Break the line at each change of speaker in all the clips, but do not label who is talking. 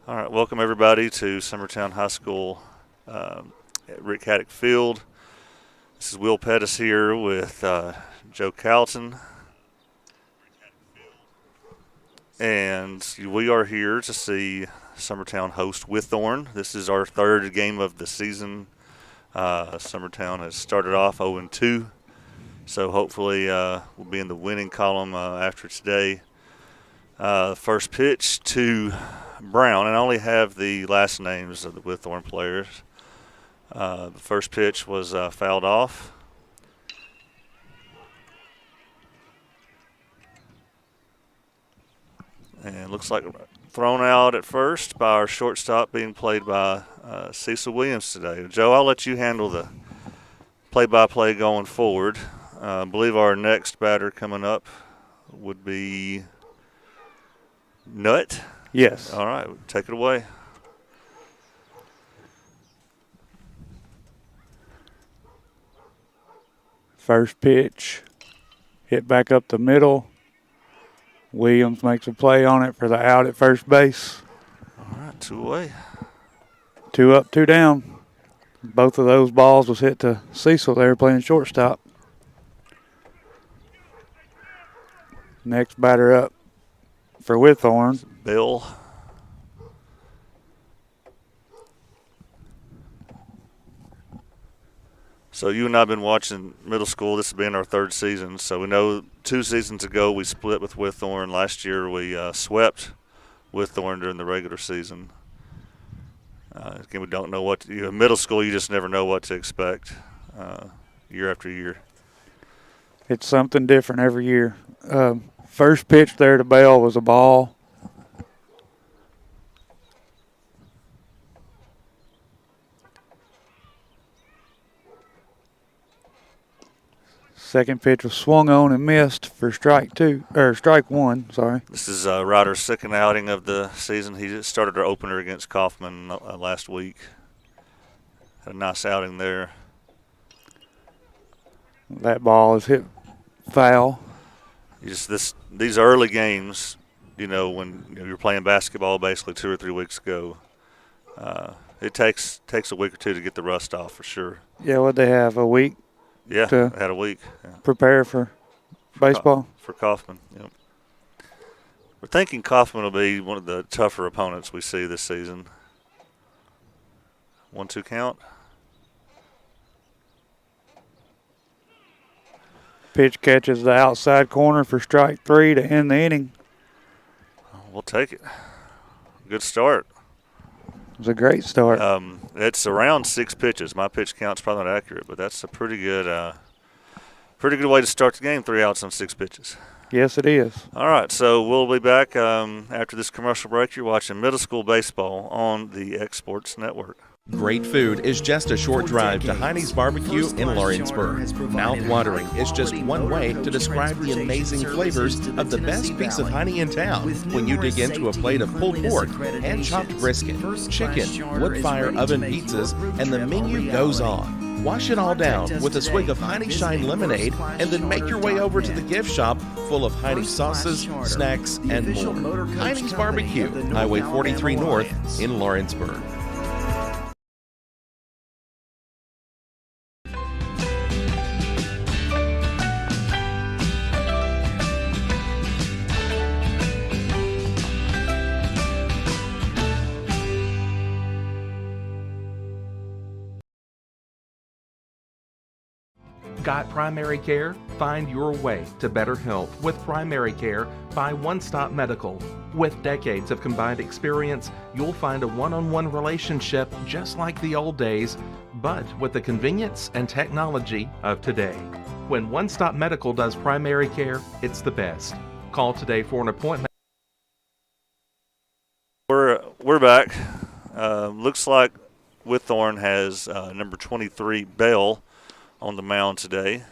All right, welcome everybody to Summertown High School at Rick Haddock Field. This is Will Pettis here with Joe Calton, and we are here to see Summertown host Whitthorne. This is our third game of the season. Summertown has started off 0-2, so hopefully we'll be in the winning column after today. First pitch to Brown, and I only have the last names of the Whitthorne players. The first pitch was fouled off. And looks like thrown out at first by our shortstop, being played by Cecil Williams today. Joe, I'll let you handle the play-by-play going forward. I believe our next batter coming up would be Nutt.
Yes.
All right, take it away.
First pitch, hit back up the middle. Williams makes a play on it for the out at first base.
All right, 2 away.
2 up, 2 down. Both of those balls was hit to Cecil there playing shortstop. Next batter up for Whitthorne.
Bill. So you and I have been watching middle school. This has been our third season. So we know 2 seasons ago we split with Whitthorne. Last year we swept Whitthorne during the regular season. Again, we don't know what in middle school. You just never know what to expect year after year.
It's something different every year. First pitch there to Bell was a ball. Second pitch was swung on and missed for strike one. Sorry.
This is Ryder's second outing of the season. He just started our opener against Kaufman last week. Had a nice outing there.
That ball is hit foul.
These early games, when you're playing basketball basically 2 or 3 weeks ago, it takes a week or two to get the rust off for sure.
Yeah, what they have, a week?
Yeah,
to
had a week. Yeah.
Prepare for baseball?
For Kaufman, yep. We're thinking Kaufman will be one of the tougher opponents we see this season. 1-2 count.
Pitch catches the outside corner for strike 3 to end the inning.
We'll take it. Good start.
It was a great start.
It's around 6 pitches. My pitch count's probably not accurate, but that's a pretty good way to start the game. 3 outs on 6 pitches.
Yes, it is.
All right, so we'll be back after this commercial break. You're watching middle school baseball on the X Sports Network.
Great food is just a short drive to Heine's Barbecue in Lawrenceburg. Mouth-watering is just one way to describe the amazing flavors of the best piece of Heine in town. When you dig into a plate of pulled pork, hand-chopped brisket, chicken, wood-fire oven pizzas, and the menu goes on. Wash it all down with a swig of Heine Shine lemonade, and then make your way over to the gift shop full of Heine sauces, snacks, and more. Heine's Barbecue, Highway 43 North in Lawrenceburg. Got primary care? Find your way to better health with primary care by One Stop Medical. With decades of combined experience, you'll find a one-on-one relationship just like the old days, but with the convenience and technology of today. When One Stop Medical does primary care, it's the best. Call today for an appointment.
We're back. Looks like Whitthorne has number 23 Bell on the mound today.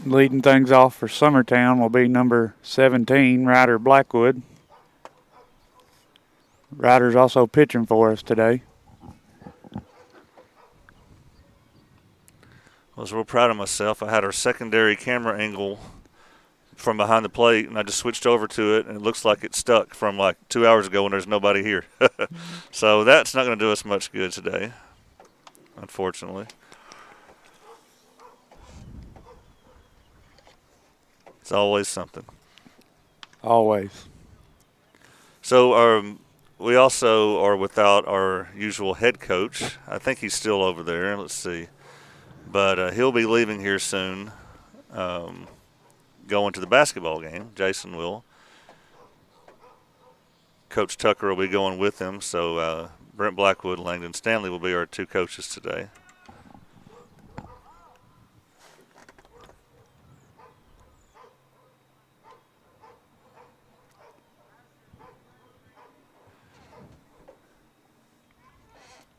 Leading things off for Summertown will be number 17, Ryder Blackwood. Ryder's also pitching for us today.
I was real proud of myself. I had our secondary camera angle from behind the plate, and I just switched over to it, and it looks like it's stuck from like 2 hours ago when there's nobody here. So that's not going to do us much good today, unfortunately. It's always something.
Always.
So we also are without our usual head coach. I think he's still over there. Let's see. But he'll be leaving here soon, going to the basketball game. Jason will. Coach Tucker will be going with him. So Brent Blackwood and Langdon Stanley will be our two coaches today.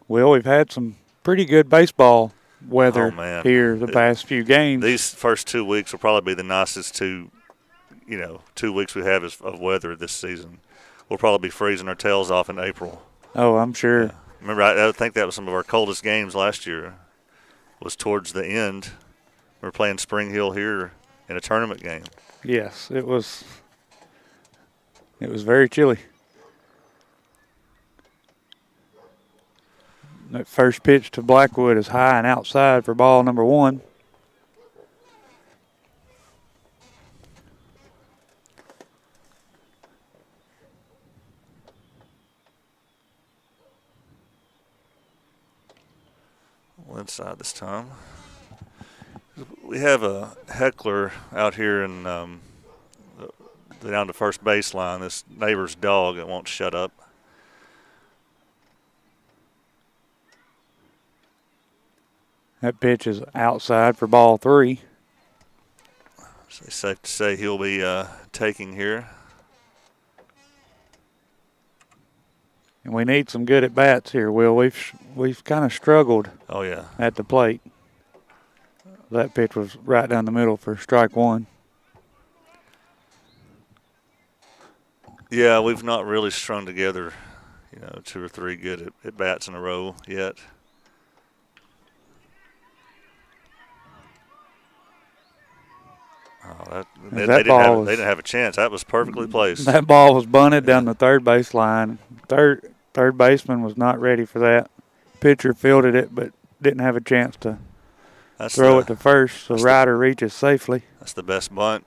Well, we've had some pretty good baseball weather here the past few games.
These first 2 weeks will probably be the nicest 2 weeks we have of weather this season. We'll probably be freezing our tails off in April.
Oh, I'm sure.
Yeah. Remember, I think that was some of our coldest games last year. Was towards the end. We were playing Spring Hill here in a tournament game.
Yes, it was very chilly. That first pitch to Blackwood is high and outside for ball number 1.
Inside this time. We have a heckler out here in down the first baseline. This neighbor's dog that won't shut up.
That pitch is outside for ball 3.
So it's safe to say he'll be taking here.
And we need some good at bats here, Will. We've kind of struggled.
Oh yeah.
At the plate. That pitch was right down the middle for strike 1.
Yeah, we've not really strung together, 2 or 3 good at bats in a row yet. Oh, they didn't have a chance. That was perfectly placed.
That ball was bunted down the third base line. Third baseman was not ready for that. Pitcher fielded it, but didn't have a chance to throw it to first. So Ryder reaches safely.
That's the best bunt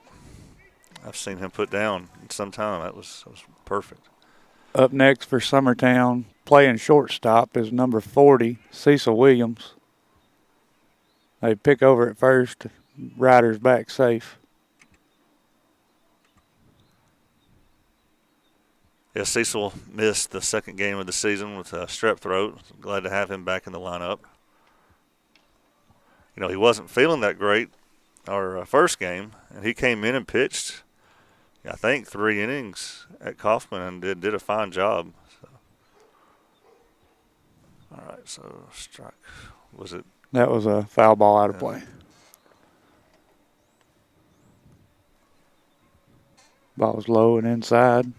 I've seen him put down in some time. That was perfect.
Up next for Summertown, playing shortstop is number 40, Cecil Williams. They pick over at first. Ryder's back safe.
Yeah, Cecil missed the second game of the season with strep throat. Glad to have him back in the lineup. He wasn't feeling that great our first game, and he came in and pitched, I think, 3 innings at Kaufman and did a fine job. So. All right, so strike. Was it?
That was a foul ball out of play. Ball was low and inside.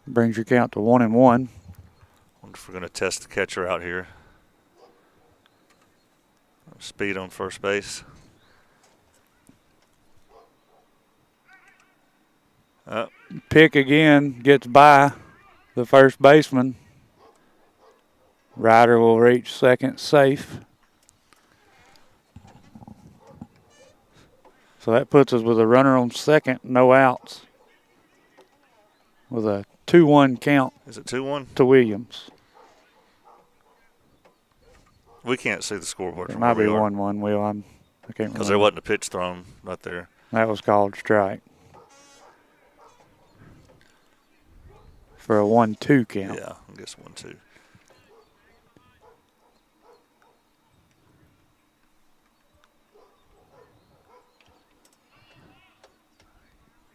Brings your count to 1-1.
Wonder if we're going to test the catcher out here. Speed on first base.
Pick again, gets by the first baseman. Ryder will reach second safe. So that puts us with a runner on second, no outs. With a 2-1 count.
Is it 2-1?
To Williams.
We can't see the scoreboard.
It might be 1-1, Will. I can't remember.
Because there wasn't a pitch thrown right there.
That was called strike. For a 1-2 count.
Yeah, I guess 1-2.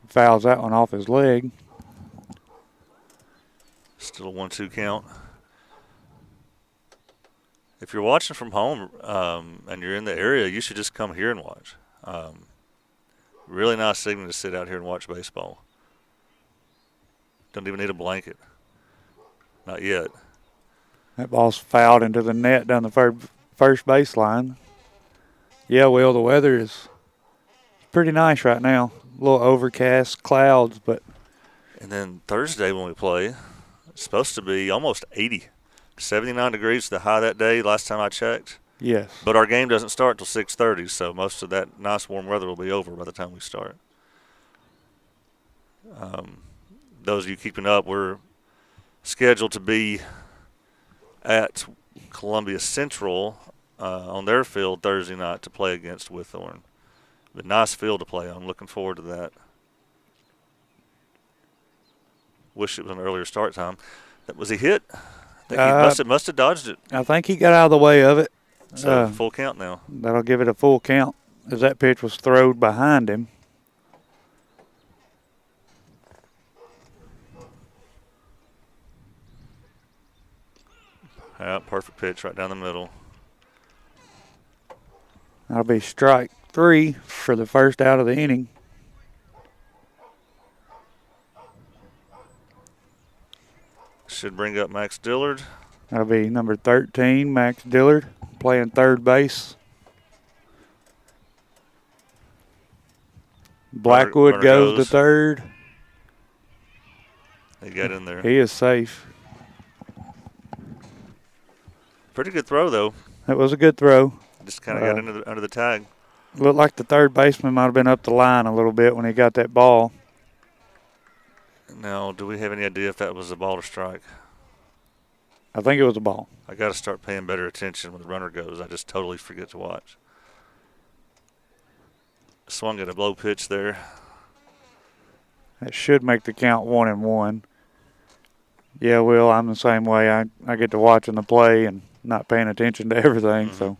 Fouls that one off his leg.
Still a 1-2 count. If you're watching from home and you're in the area, you should just come here and watch. Really nice evening to sit out here and watch baseball. Don't even need a blanket. Not yet.
That ball's fouled into the net down the first baseline. Yeah, Will, the weather is pretty nice right now. A little overcast, clouds, but.
And then Thursday when we play, it's supposed to be almost 80. 79 degrees the high that day, last time I checked.
Yes.
But our game doesn't start till 6:30, so most of that nice warm weather will be over by the time we start. Those of you keeping up, we're scheduled to be at Columbia Central on their field Thursday night to play against Whitthorne. But nice field to play on. Looking forward to that. Wish it was an earlier start time. Was he hit? I think he must have dodged it.
I think he got out of the way of it.
So full count now.
That'll give it a full count as that pitch was thrown behind him.
Yeah, perfect pitch right down the middle.
That'll be strike 3 for the first out of the inning.
Should bring up Max Dillard.
That'll be number 13, Max Dillard, playing third base. Blackwood
Runner
goes to third.
He got in there.
He is safe.
Pretty good throw, though.
That was a good throw.
Just kind of got under the tag.
Looked like the third baseman might have been up the line a little bit when he got that ball.
Now, do we have any idea if that was a ball or strike?
I think it was a ball.
I got to start paying better attention when the runner goes. I just totally forget to watch. Swung at a blow pitch there.
That should make the count 1-1. Yeah, Will, I'm the same way. I get to watching the play and not paying attention to everything, so.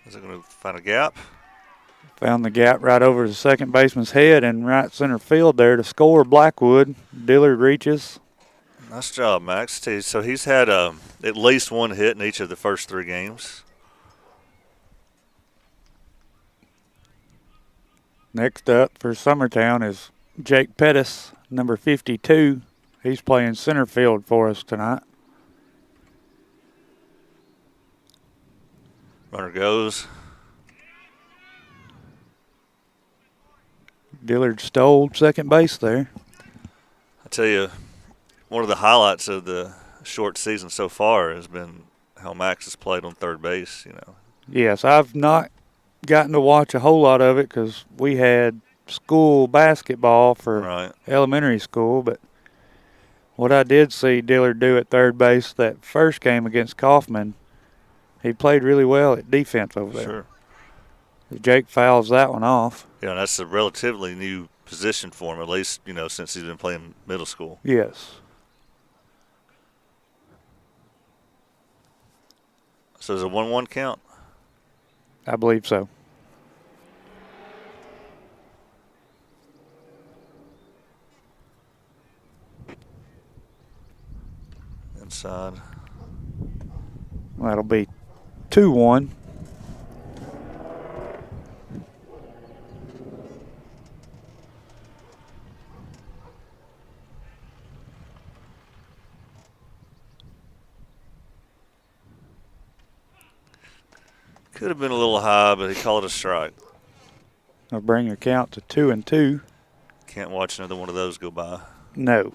Is it going to find a gap?
Found the gap right over the second baseman's head and right center field there to score. Blackwood. Dillard reaches.
Nice job, Max. So he's had at least one hit in each of the first 3 games.
Next up for Summertown is Jake Pettis, number 52. He's playing center field for us tonight.
Runner goes.
Dillard stole second base there.
I tell you, one of the highlights of the short season so far has been how Max has played on third base, you know.
Yes, I've not gotten to watch a whole lot of it because we had school basketball for elementary school, but what I did see Dillard do at third base that first game against Kaufman, he played really well at defense over there.
Sure.
Jake fouls that one off.
Yeah, that's a relatively new position for him, at least, you know, since he's been playing middle school.
Yes.
So is it a 1-1 count?
I believe so.
Inside.
That'll be 2-1.
Could have been a little high, but he called it a strike.
I'll bring your count to 2-2.
Can't watch another one of those go by.
No.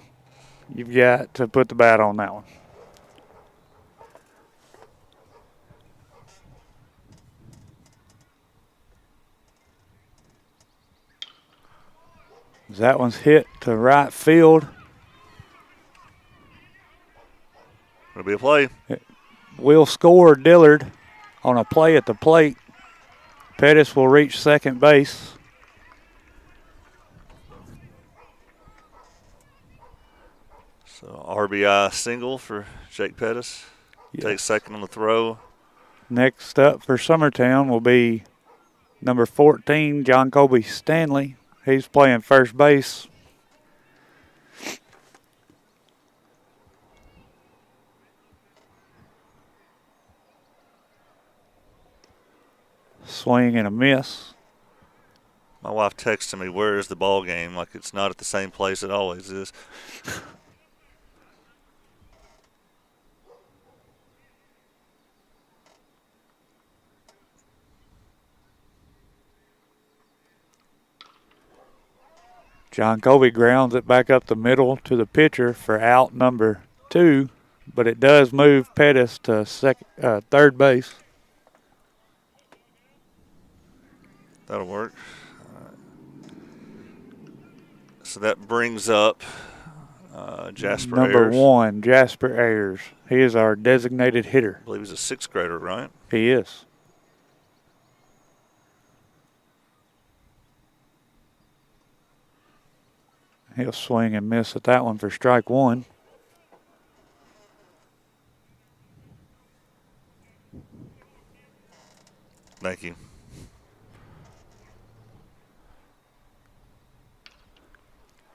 You've got to put the bat on that one. That one's hit to right field.
It'll be a play.
Will score Dillard on a play at the plate. Pettis will reach second base.
So RBI single for Jake Pettis.
Yes.
Takes second on the throw.
Next up for Summertown will be number 14, John Colby Stanley. He's playing first base. Swing and a miss.
My wife texted me, "Where is the ball game?" Like it's not at the same place it always is.
John Colby grounds it back up the middle to the pitcher for out number 2, but it does move Pettis to third base.
That'll work. So that brings up Jasper
Number
Ayers.
1, Jasper Ayers. He is our designated hitter.
I believe he's a 6th grader, right?
He is. He'll swing and miss at that one for strike 1.
Thank you.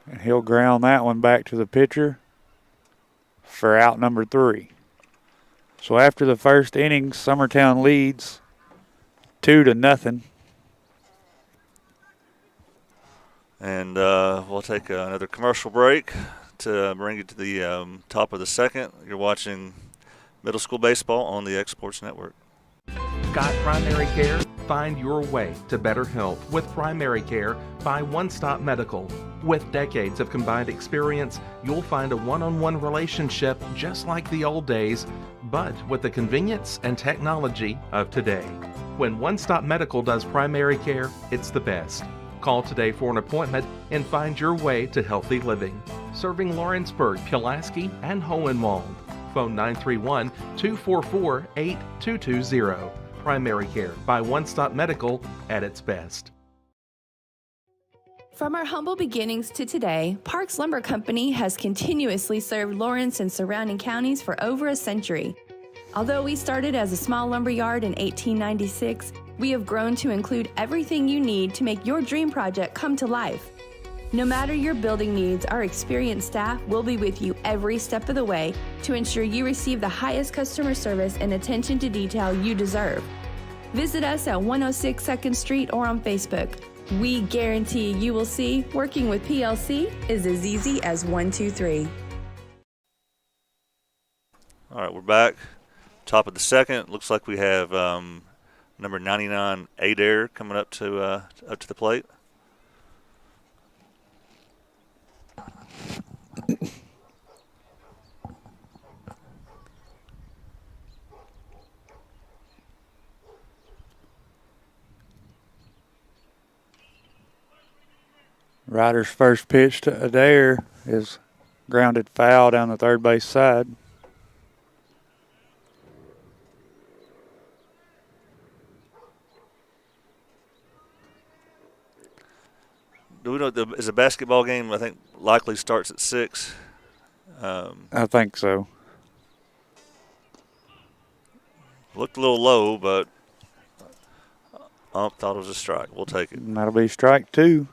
And he'll ground that one back to the pitcher for out number 3. So after the first inning, Summertown leads 2-0.
And we'll take another commercial break to bring it to the top of the second. You're watching middle school baseball on the Exports Network.
Got primary care? Find your way to better health with primary care by One Stop Medical. With decades of combined experience, you'll find a one-on-one relationship just like the old days, but with the convenience and technology of today. When One Stop Medical does primary care, it's the best. Call today for an appointment and find your way to healthy living. Serving Lawrenceburg, Pulaski, and Hohenwald. Phone 931-244-8220. Primary care by One Stop Medical at its best.
From our humble beginnings to today, Parks Lumber Company has continuously served Lawrence and surrounding counties for over a century. Although we started as a small lumber yard in 1896, we have grown to include everything you need to make your dream project come to life. No matter your building needs, our experienced staff will be with you every step of the way to ensure you receive the highest customer service and attention to detail you deserve. Visit us at 106 2nd Street or on Facebook. We guarantee you will see working with PLC is as easy as 1, 2, 3.
All right, we're back. Top of the second. Looks like we have number 99, Adair, coming up to the plate.
Ryder's first pitch to Adair is grounded foul down the third base side.
Do we know is the basketball game? I think likely starts at 6.
I think so.
Looked a little low, but thought it was a strike. We'll take it.
And that'll be strike 2.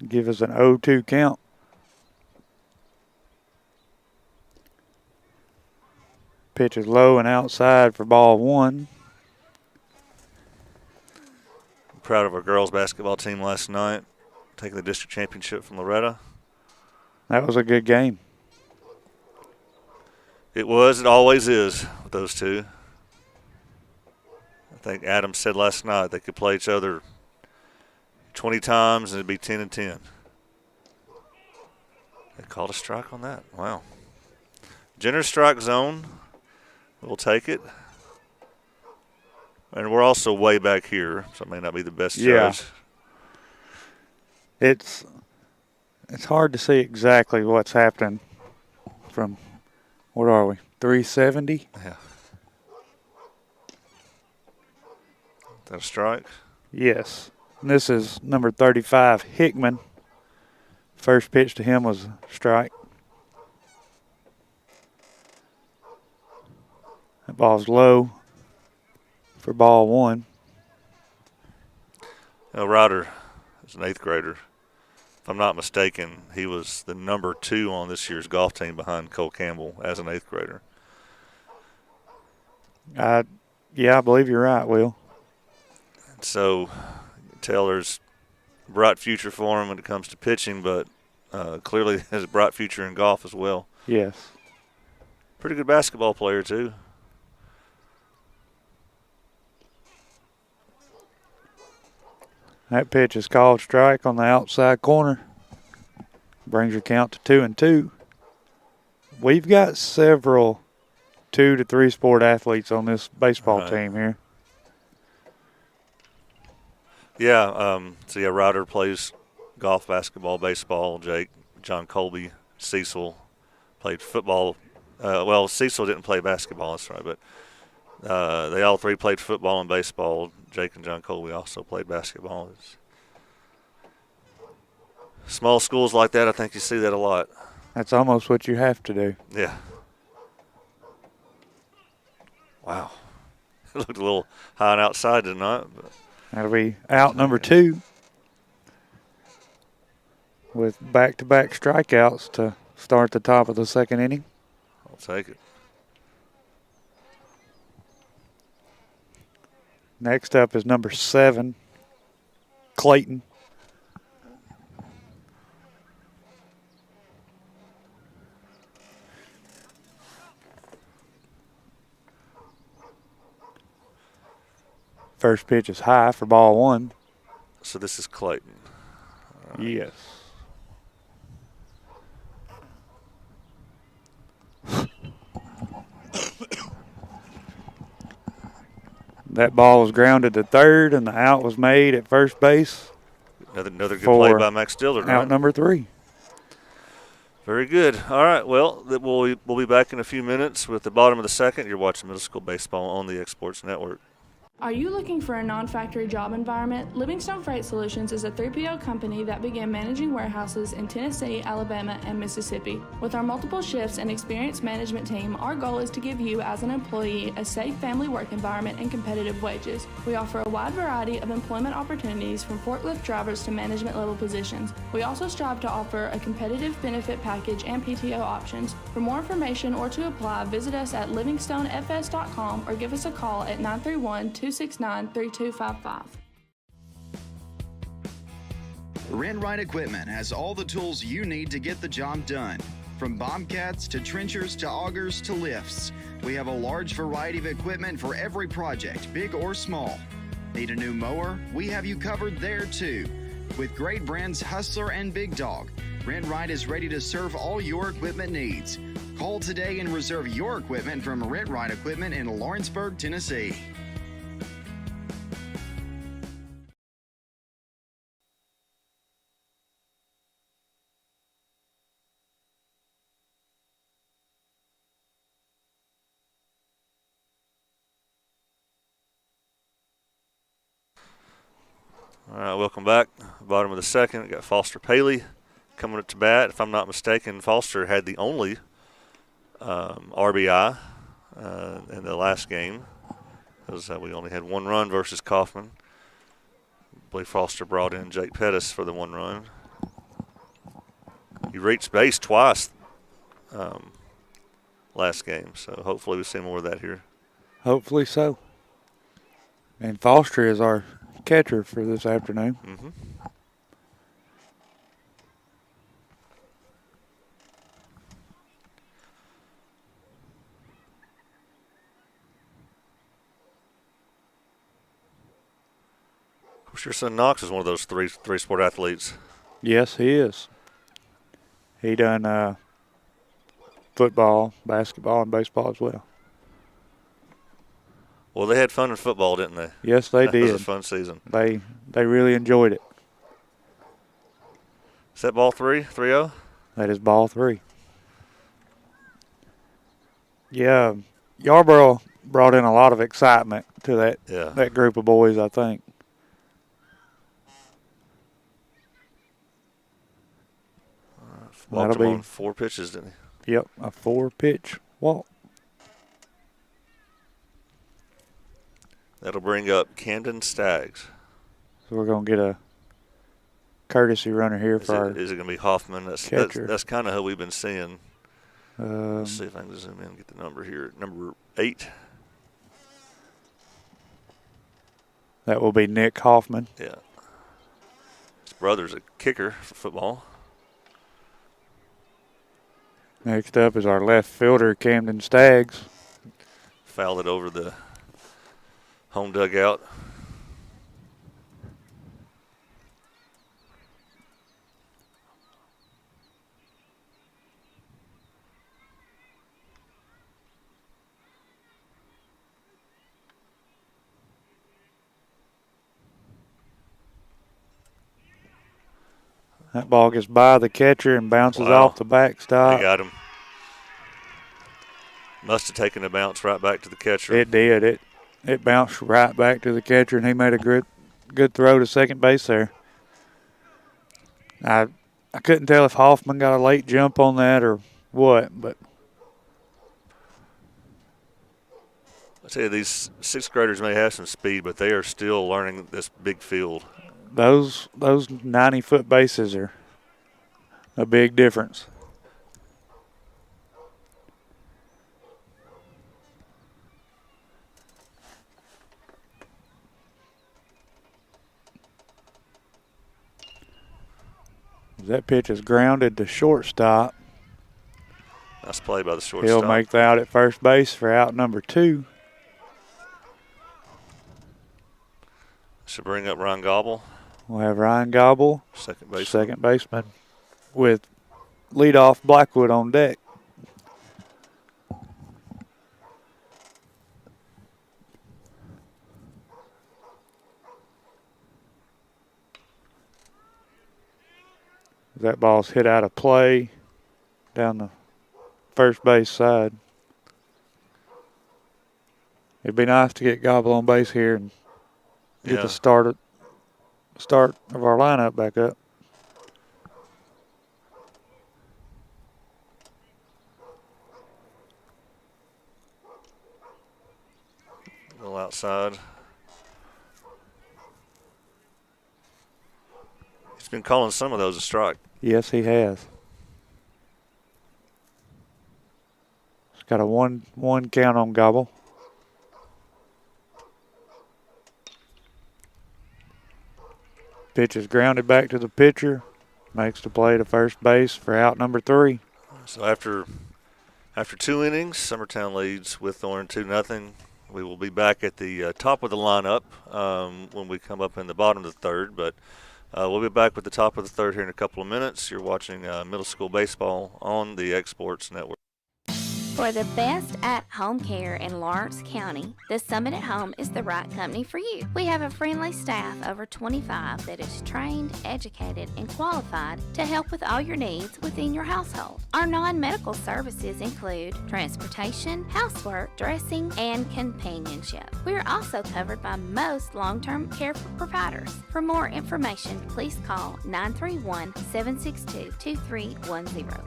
Give us an 0-2 count. Pitch is low and outside for ball 1.
I'm proud of our girls basketball team last night, taking the district championship from Loretta.
That was a good game.
It was. It always is with those two. I think Adam said last night they could play each other 20 times and it'd be 10-10. They called a strike on that. Wow. Generous strike zone. We'll take it. And we're also way back here, so it may not be the best judge.
It's hard to see exactly what's happening from, what are we, 370?
Yeah. Is that a strike?
Yes. And this is number 35, Hickman. First pitch to him was a strike. That ball's low for ball 1.
Ryder is an 8th grader. If I'm not mistaken, he was the number 2 on this year's golf team behind Cole Campbell as an 8th grader.
Yeah, I believe you're right, Will.
So you can tell there's bright future for him when it comes to pitching, but clearly has a bright future in golf as well.
Yes.
Pretty good basketball player, too.
That pitch is called strike on the outside corner. Brings your count to 2-2. We've got several 2 to 3 sport athletes on this baseball team here.
Yeah, Ryder plays golf, basketball, baseball. Jake, John Colby, Cecil played football. Cecil didn't play basketball, that's right, but they all three played football and baseball. Jake and John Colby also played basketball. Small schools like that, I think you see that a lot.
That's almost what you have to do.
Yeah. Wow. It looked a little high and outside, did not? But
that'll be out number 2 with back-to-back strikeouts to start the top of the second inning.
I'll take it.
Next up is number 7, Clayton. First pitch is high for ball 1.
So this is Clayton.
Yes. That ball was grounded to third, and the out was made at first base.
Another good play by Max Dillard.
Out number 3.
Very good. All right, well, we'll be back in a few minutes with the bottom of the second. You're watching Middle School Baseball on the Exports Network.
Are you looking for a non-factory job environment? Livingstone Freight Solutions is a 3PL company that began managing warehouses in Tennessee, Alabama, and Mississippi. With our multiple shifts and experienced management team, our goal is to give you as an employee a safe family work environment and competitive wages. We offer a wide variety of employment opportunities from forklift drivers to management level positions. We also strive to offer a competitive benefit package and PTO options. For more information or to apply, visit us at livingstonefs.com or give us a call at 931-269-3255.
Rent-Right Equipment has all the tools you need to get the job done. From bobcats to trenchers to augers to lifts, we have a large variety of equipment for every project, big or small. Need a new mower? We have you covered there too. With great brands Hustler and Big Dog, Rent-Right is ready to serve all your equipment needs. Call today and reserve your equipment from Rent-Right Equipment in Lawrenceburg, Tennessee.
All right, welcome back. Bottom of the second, we got Foster Paley coming up to bat. If I'm not mistaken, Foster had the only RBI in the last game, because we only had one run versus Kaufman. I believe Foster brought in Jake Pettis for the one run. He reached base twice last game, so hopefully we see more of that here.
Hopefully so. And Foster is our catcher for this afternoon.
Mm-hmm. Of course, your son Knox is one of those three sport athletes.
Yes, he is. He done football, basketball, and baseball as well.
Well, they had fun in football, didn't they?
Yes, they did.
It was a fun season.
They really enjoyed it.
Is that ball 3-0?
That is ball 3. Yeah, Yarborough brought in a lot of excitement to that group of boys, I think.
Walked him on 4 pitches, didn't he?
Yep, a 4-pitch walk.
That'll bring up Camden Staggs.
So we're going to get a courtesy runner here for our
Is it going to be Hoffman? That's kind of who we've been seeing. Let's see if I can zoom in and get the number here. Number 8.
That will be Nick Hoffman.
Yeah. It's brother's a kicker for football.
Next up is our left fielder, Camden Staggs.
Fouled it over the home dugout.
That ball gets by the catcher and bounces
Wow.
off the backstop.
They got him. Must have taken the bounce right back to the catcher.
It did. It bounced right back to the catcher, and he made a good throw to second base there. I couldn't tell if Hoffman got a late jump on that or what, but
I tell you, these sixth graders may have some speed, but they are still learning this big field.
those 90-foot bases are a big difference. That pitch is grounded to shortstop.
Nice play by the shortstop.
He'll make the out at first base for out number 2.
Should bring up Ryan Gobble,
We'll have Ryan Gobble,
second
baseman, with leadoff Blackwood on deck. That ball's hit out of play down the first base side. It'd be nice to get Gobble on base here and get the start of our lineup back up.
A little outside. He's been calling some of those a strike.
Yes, he has. He's got a one count on Gobble. Pitch is grounded back to the pitcher. Makes the play to first base for out number 3.
So after 2 innings, Summertown leads Whitthorne 2-0. We will be back at the top of the lineup when we come up in the bottom of the third, but we'll be back with the top of the third here in a couple of minutes. You're watching middle school baseball on the Exports Network.
For the best at-home care in Lawrence County, the Summit at Home is the right company for you. We have a friendly staff over 25 that is trained, educated, and qualified to help with all your needs within your household. Our non-medical services include transportation, housework, dressing, and companionship. We are also covered by most long-term care providers. For more information, please call 931-762-2310.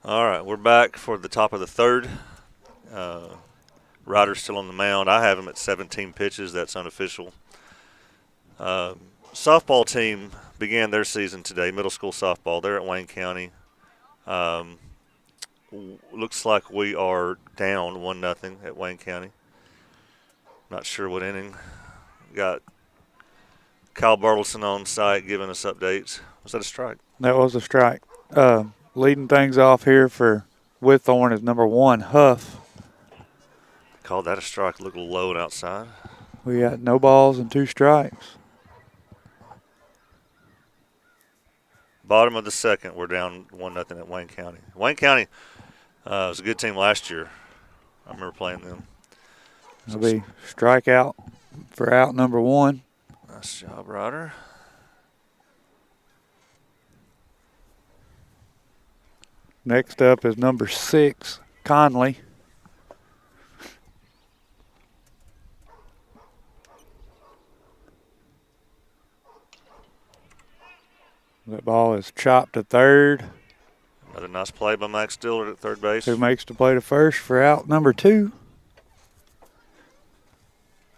All right, we're back for the top of the third. Ryder's still on the mound. I have him at 17 pitches. That's unofficial. Softball team began their season today, middle school softball. They're at Wayne County. Looks like we are down 1-0 at Wayne County. Not sure what inning. Got Kyle Burleson on site giving us updates. Was that a strike?
That was a strike. Leading things off here for Whitthorne is number 1, Huff.
Called that a strike. Looked a little low and outside.
We got no balls and 2 strikes.
Bottom of the second, we're down 1-0 at Wayne County. Wayne County was a good team last year. I remember playing them.
It'll be strikeout for out number 1.
Nice job, Ryder.
Next up is number 6, Conley. That ball is chopped to third.
Another nice play by Max Dillard at third base.
Who makes the play to first for out number 2.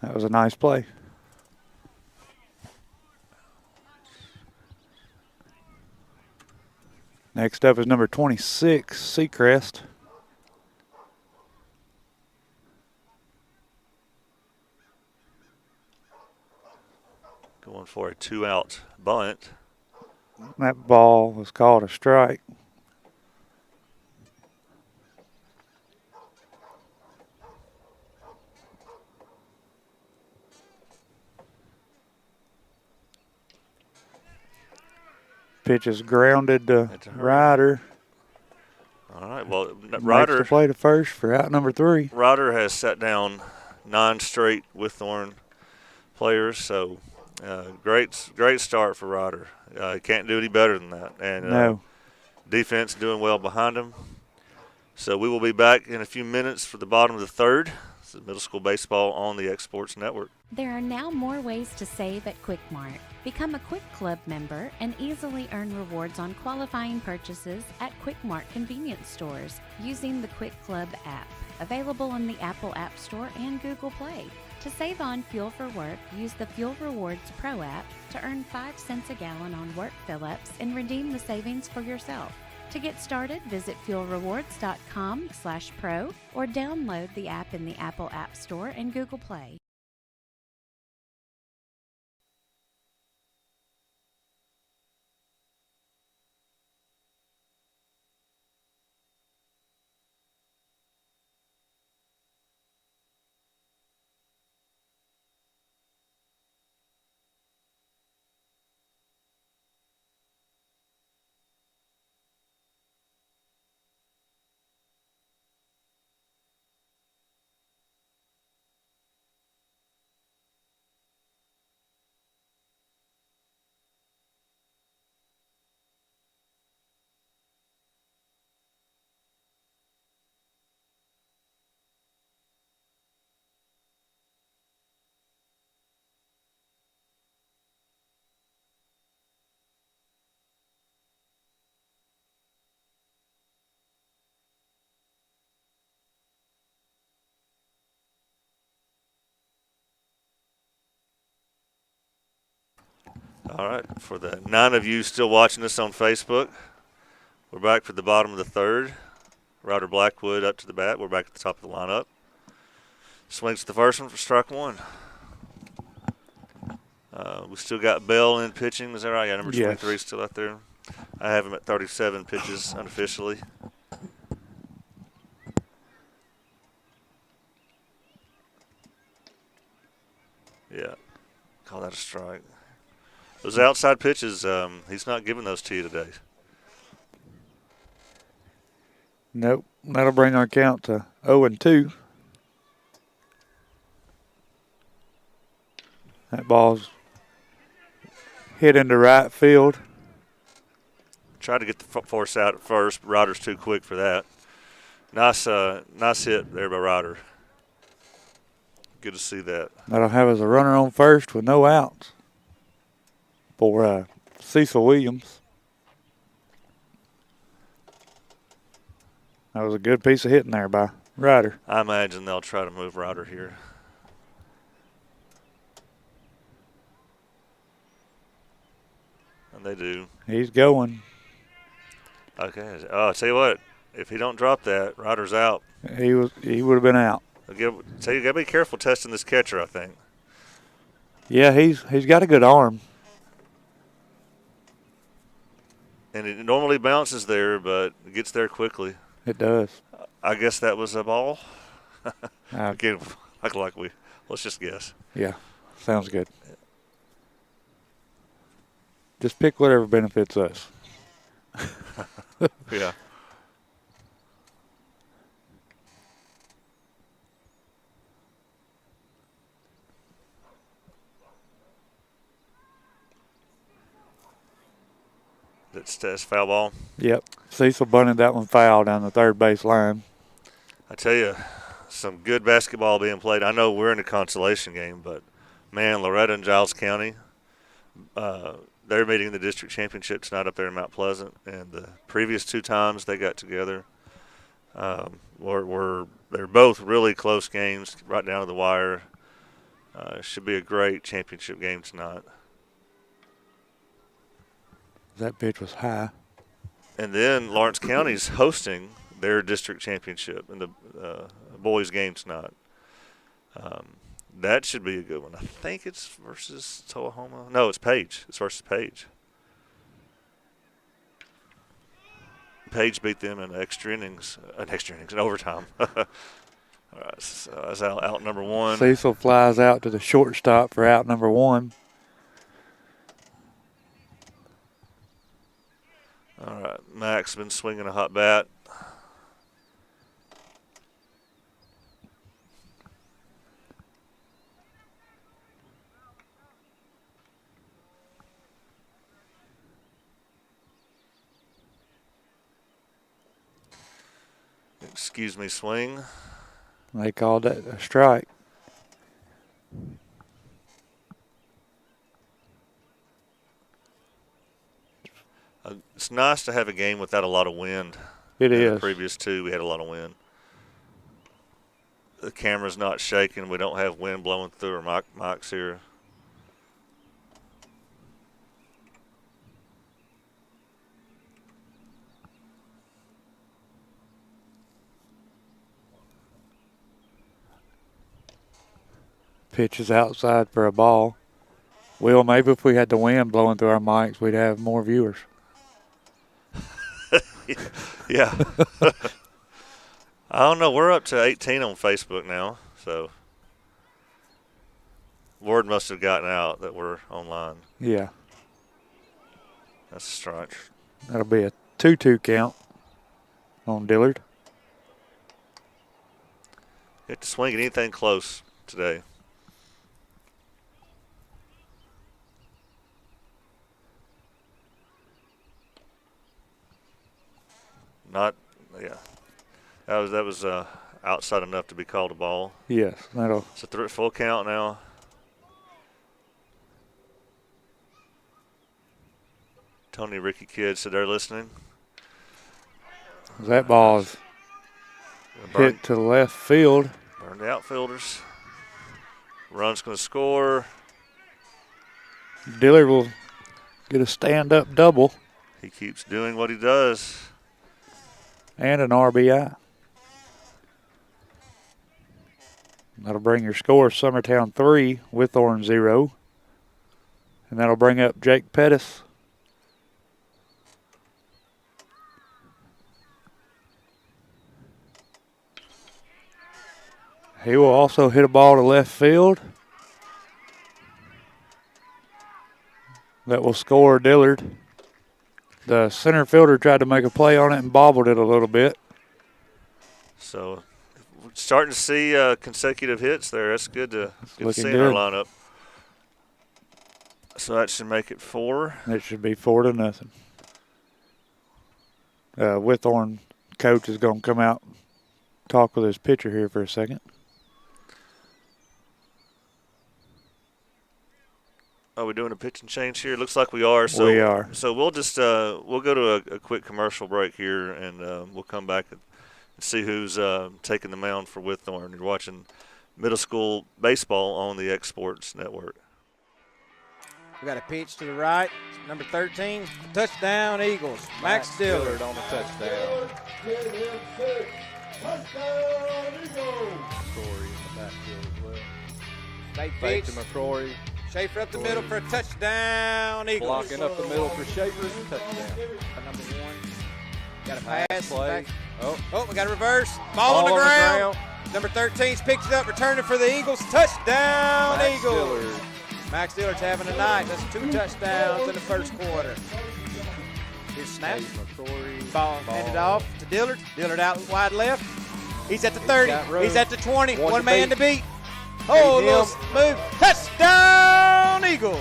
That was a nice play. Next up is number 26, Seacrest.
Going for a 2-out bunt.
That ball was called a strike. Pitch is grounded to Ryder.
All right, well,
Ryder makes the play to first for out number 3.
Ryder has set down 9 straight Whitthorne players, so great start for Ryder. Can't do any better than that. And
no.
Defense doing well behind him. So we will be back in a few minutes for the bottom of the third. This is middle school baseball on the X Sports Network.
There are now more ways to save at Quick Mart. Become a Quick Club member and easily earn rewards on qualifying purchases at Quick Mart convenience stores using the Quick Club app, available on the Apple App Store and Google Play. To save on fuel for work, use the Fuel Rewards Pro app to earn 5 cents a gallon on work fill-ups and redeem the savings for yourself. To get started, visit fuelrewards.com/pro or download the app in the Apple App Store and Google Play.
All right, for the 9 of you still watching us on Facebook, we're back for the bottom of the third. Ryder Blackwood up to the bat. We're back at the top of the lineup. Swings the first one for strike 1. We still got Bell in pitching. Is that right? Yeah, number 23 still out there. I have him at 37 pitches unofficially. Yeah, call that a strike. Those outside pitches, he's not giving those to you today.
Nope. That'll bring our count to 0-2. That ball's hit into right field.
Tried to get the force out at first, but Ryder's too quick for that. Nice hit there by Ryder. Good to see that.
That'll have us a runner on first with no outs for Cecil Williams. That was a good piece of hitting there by Ryder.
I imagine they'll try to move Ryder here. And they do.
He's going.
Okay. Oh, I'll tell you what. If he don't drop that, Ryder's out.
He would have been out.
So you got to be careful testing this catcher, I think.
Yeah, he's got a good arm.
And it normally bounces there, but it gets there quickly.
It does.
I guess that was a ball. Again, let's just guess.
Yeah, sounds good. Just pick whatever benefits us.
Yeah. That's foul ball.
Yep. Cecil bunted that one foul down the third base line.
I tell you, some good basketball being played. I know we're in a consolation game, but, man, Loretta and Giles County, that they're meeting the district championship tonight up there in Mount Pleasant, and the previous 2 times they got together they're both really close games, right down to the wire. Should be a great championship game tonight.
That pitch was high.
And then Lawrence County's hosting their district championship in the boys' game tonight. That should be a good one. I think it's versus Tullahoma. No, it's Page. It's versus Page. Page beat them in extra innings, in overtime. All right, so that's out number 1.
Cecil flies out to the shortstop for out number 1.
All right, Max been swinging a hot bat. Excuse me, swing.
They called that a strike.
It's nice to have a game without a lot of wind.
It is.
The previous 2, we had a lot of wind. The camera's not shaking. We don't have wind blowing through our mics here.
Pitch is outside for a ball. Will, maybe if we had the wind blowing through our mics, we'd have more viewers.
Yeah. I don't know. We're up to 18 on Facebook now, so word must have gotten out that we're online.
Yeah.
That's a strike.
That'll be a 2-2 count on Dillard.
You have to swing at anything close today. Not, yeah. That was outside enough to be called a ball.
Yes, that'll.
It's a full count now. Tony Ricky Kidd said they're listening.
That ball is hit to the left field.
Burn the outfielders. Run's going to score.
Dillard will get a stand-up double.
He keeps doing what he does.
And an RBI. That'll bring your score Summertown 3, Whitthorne 0. And that'll bring up Jake Pettis. He will also hit a ball to left field. That will score Dillard. The center fielder tried to make a play on it and bobbled it a little bit.
So we're starting to see consecutive hits there. That's good to see in our lineup. So that should make it 4.
It should be 4-0. Whitthorne coach is going to come out and talk with his pitcher here for a second.
Are we doing a pitching change here? Looks like we are. So
we are.
So we'll just we'll go to a quick commercial break here, and we'll come back and see who's taking the mound for Whitthorne. You're watching middle school baseball on the X Sports Network.
We got a pitch to the right, number 13, touchdown Eagles. Max Dillard on the touchdown.
Touchdown Eagles.
McCrory in the backfield as well. Late pitch to McCrory. Schaefer up the middle for a touchdown Eagles.
Blocking up the middle for Schaefer, touchdown.
Number 1. Got a pass.
Play.
Oh, we got a reverse. Ball on the ground. Number 13's picked it up, returning for the Eagles. Touchdown
Max
Eagles.
Dillard.
Max Dillard's having a night. That's 2 touchdowns in the first quarter. Here's snap. Ball handed off to Dillard. Dillard out wide left. He's at the 30. He's at the 20. One man to beat. Oh, little move. Touchdown Eagles.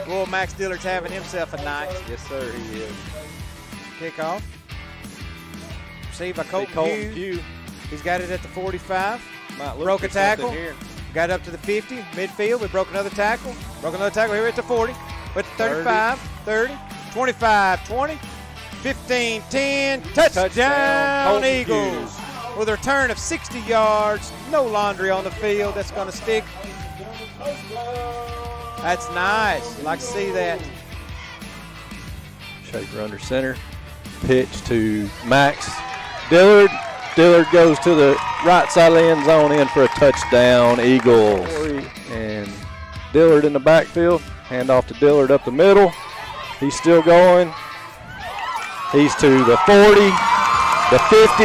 Well, Max Dillard's having himself a night.
Yes, sir, he is.
Kickoff. Received by Colton Pugh. He's got it at the 45. Broke a tackle. Got it up to the 50. Midfield. We broke another tackle. Broke another tackle here at the 40. With 35, 30, 25, 20, 15, 10. Touchdown,
Colton
Eagles. With a return of 60 yards. No laundry on the field. That's going to stick. That's nice. You like to see that.
Schaefer under center. Pitch to Max Dillard. Dillard goes to the right side of the end zone, in for a touchdown, Eagles. And Dillard in the backfield. Hand off to Dillard up the middle. He's still going. He's to the 40, the 50.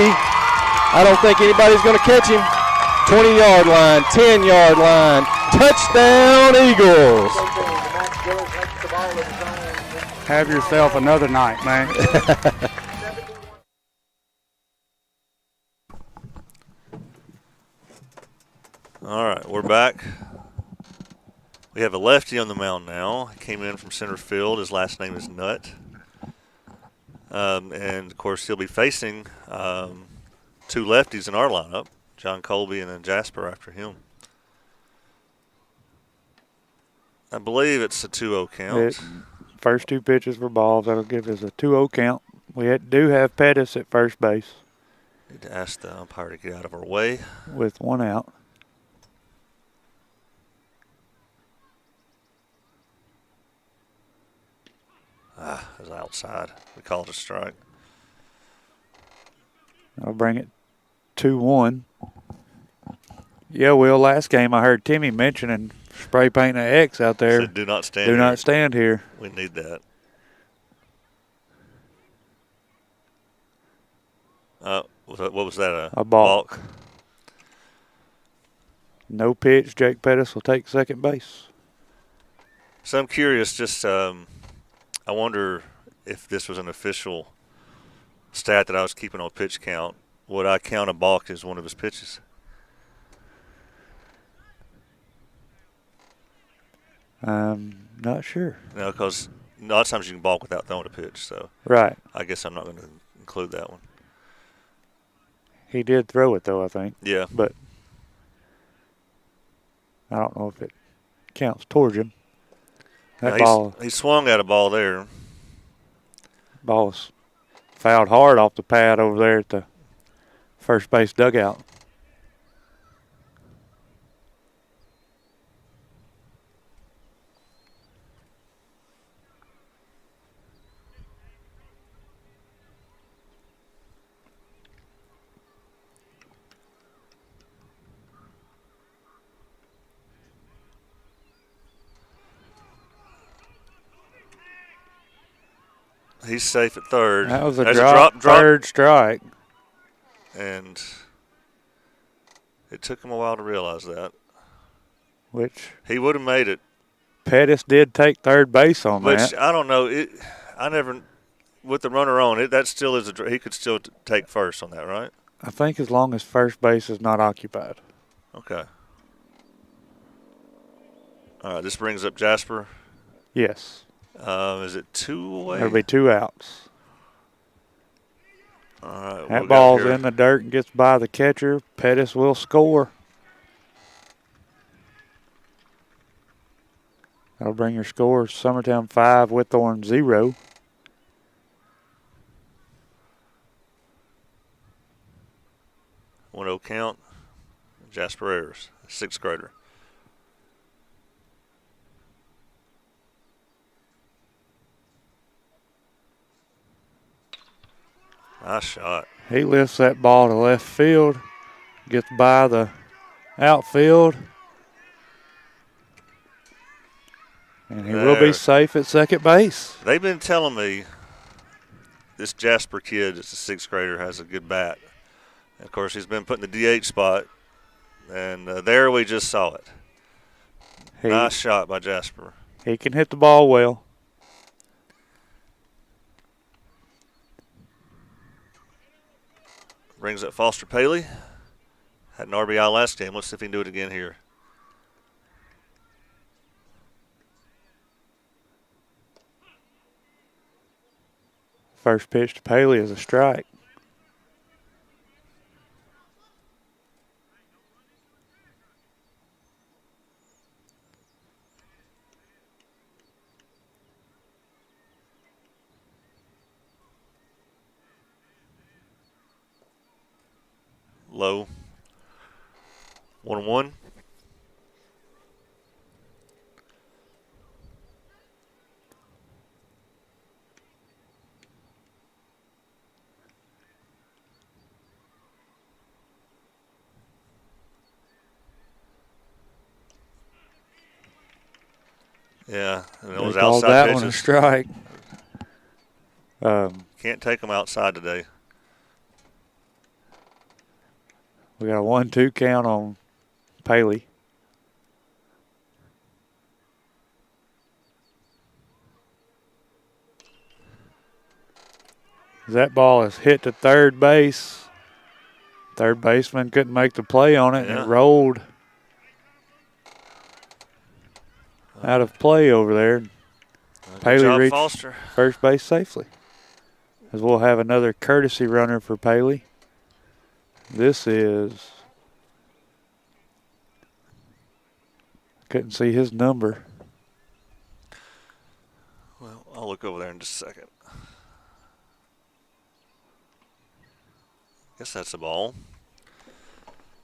I don't think anybody's going to catch him. 20-yard line, 10-yard line. Touchdown, Eagles.
Have yourself another night, man.
All right, we're back. We have a lefty on the mound now. He came in from center field. His last name is Nutt. And, of course, he'll be facing two lefties in our lineup, John Colby and then Jasper after him. I believe it's a 2-0 count.
First two pitches were balls. That'll give us a 2-0 count. We do have Pettis at first base.
Need to ask the umpire to get out of our way.
With one out.
It was outside. We called a strike.
I'll bring it 2-1. Yeah, Will, last game I heard Timmy mentioning spray painting an X out there.
Said, do not stand
Do
here.
not stand here.
We need that. What was that?
A balk. No pitch. Jake Pettis will take second base.
So I'm curious, just I wonder if this was an official stat that I was keeping on pitch count. Would I count a balk as one of his pitches?
Not sure.
No, because a lot of times you can balk without throwing a pitch. So
Right.
I guess I'm not going to include that one.
He did throw it, though, I think.
Yeah.
But I don't know if it counts towards him. That
he swung at a ball there.
Ball was fouled hard off the pad over there at the first base dugout.
He's safe at third.
That was a
There's
drop, third strike.
And it took him a while to realize that.
Which
he would have made it.
Pettis did take third base on that.
Which I don't know. I never, with the runner on it, that still is he could still take first on that, right?
I think as long as first base is not occupied.
Okay. All right, this brings up Jasper.
Yes.
Is it two away?
There'll be two outs.
All right.
That ball's in the dirt and gets by the catcher. Pettis will score. That'll bring your score Summertown 5, Whitthorne 0.
One-0 count. Jasper Ayers, sixth grader. Nice shot.
He lifts that ball to left field, gets by the outfield, and he will be safe at second base.
They've been telling me this Jasper kid, that's a sixth grader, has a good bat. And of course, he's been put in the DH spot, and there we just saw it. Nice shot by Jasper.
He can hit the ball well.
Brings up Foster Paley. Had an RBI last game. Let's see if he can do it again here.
First pitch to Paley is a strike.
low. 1-1. Yeah, and it was
They called
outside
that
pitches.
one a strike.
Can't take them outside today.
We got a 1-2 count on Paley. That ball is hit to third base. Third baseman couldn't make the play on it, and it rolled out of play over there. Paley reached
Foster.
first base safely. As we'll have another courtesy runner for Paley. This is, couldn't see his number.
Well, I'll look over there in just a second. Guess that's a ball.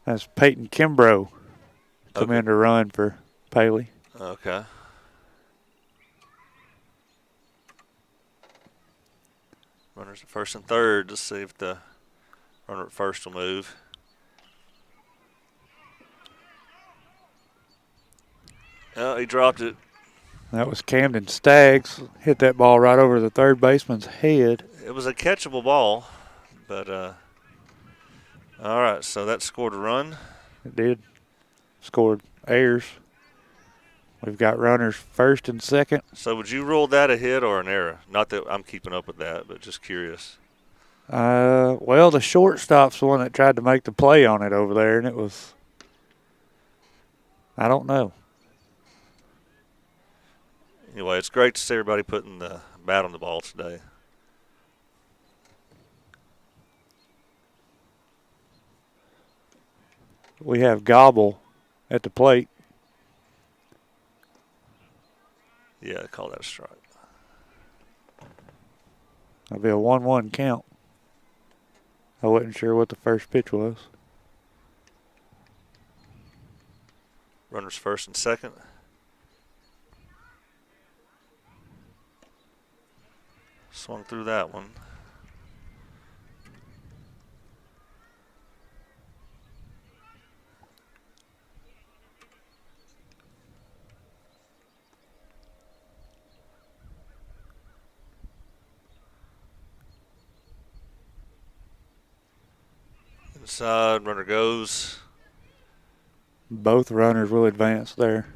That's Peyton Kimbrough come in to run for Paley.
Okay. Runners at first and third. Let's see if the runner at first will move. Oh, he dropped it.
That was Camden Staggs. Hit that ball right over the third baseman's head.
It was a catchable ball, but all right, so that scored a run.
It did. Scored errors. We've got runners first and second.
So would you rule that a hit or an error? Not that I'm keeping up with that, but just curious.
Well, the shortstop's the one that tried to make the play on it over there, and it was, I don't know.
Anyway, it's great to see everybody putting the bat on the ball today.
We have Gobble at the plate.
Yeah, I call that a strike.
That'll be a 1-1 count. I wasn't sure what the first pitch was.
Runners first and second. Swung through that one. Inside, runner goes.
Both runners will advance there.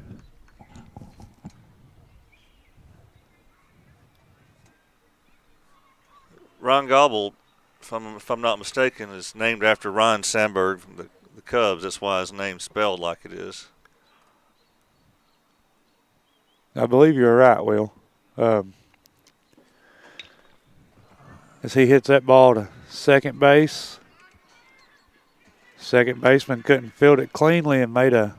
Ron Gobble, if I'm not mistaken, is named after Ryan Sandberg from the Cubs. That's why his name's spelled like it is.
I believe you're right, Will. As he hits that ball to second base, second baseman couldn't field it cleanly and made a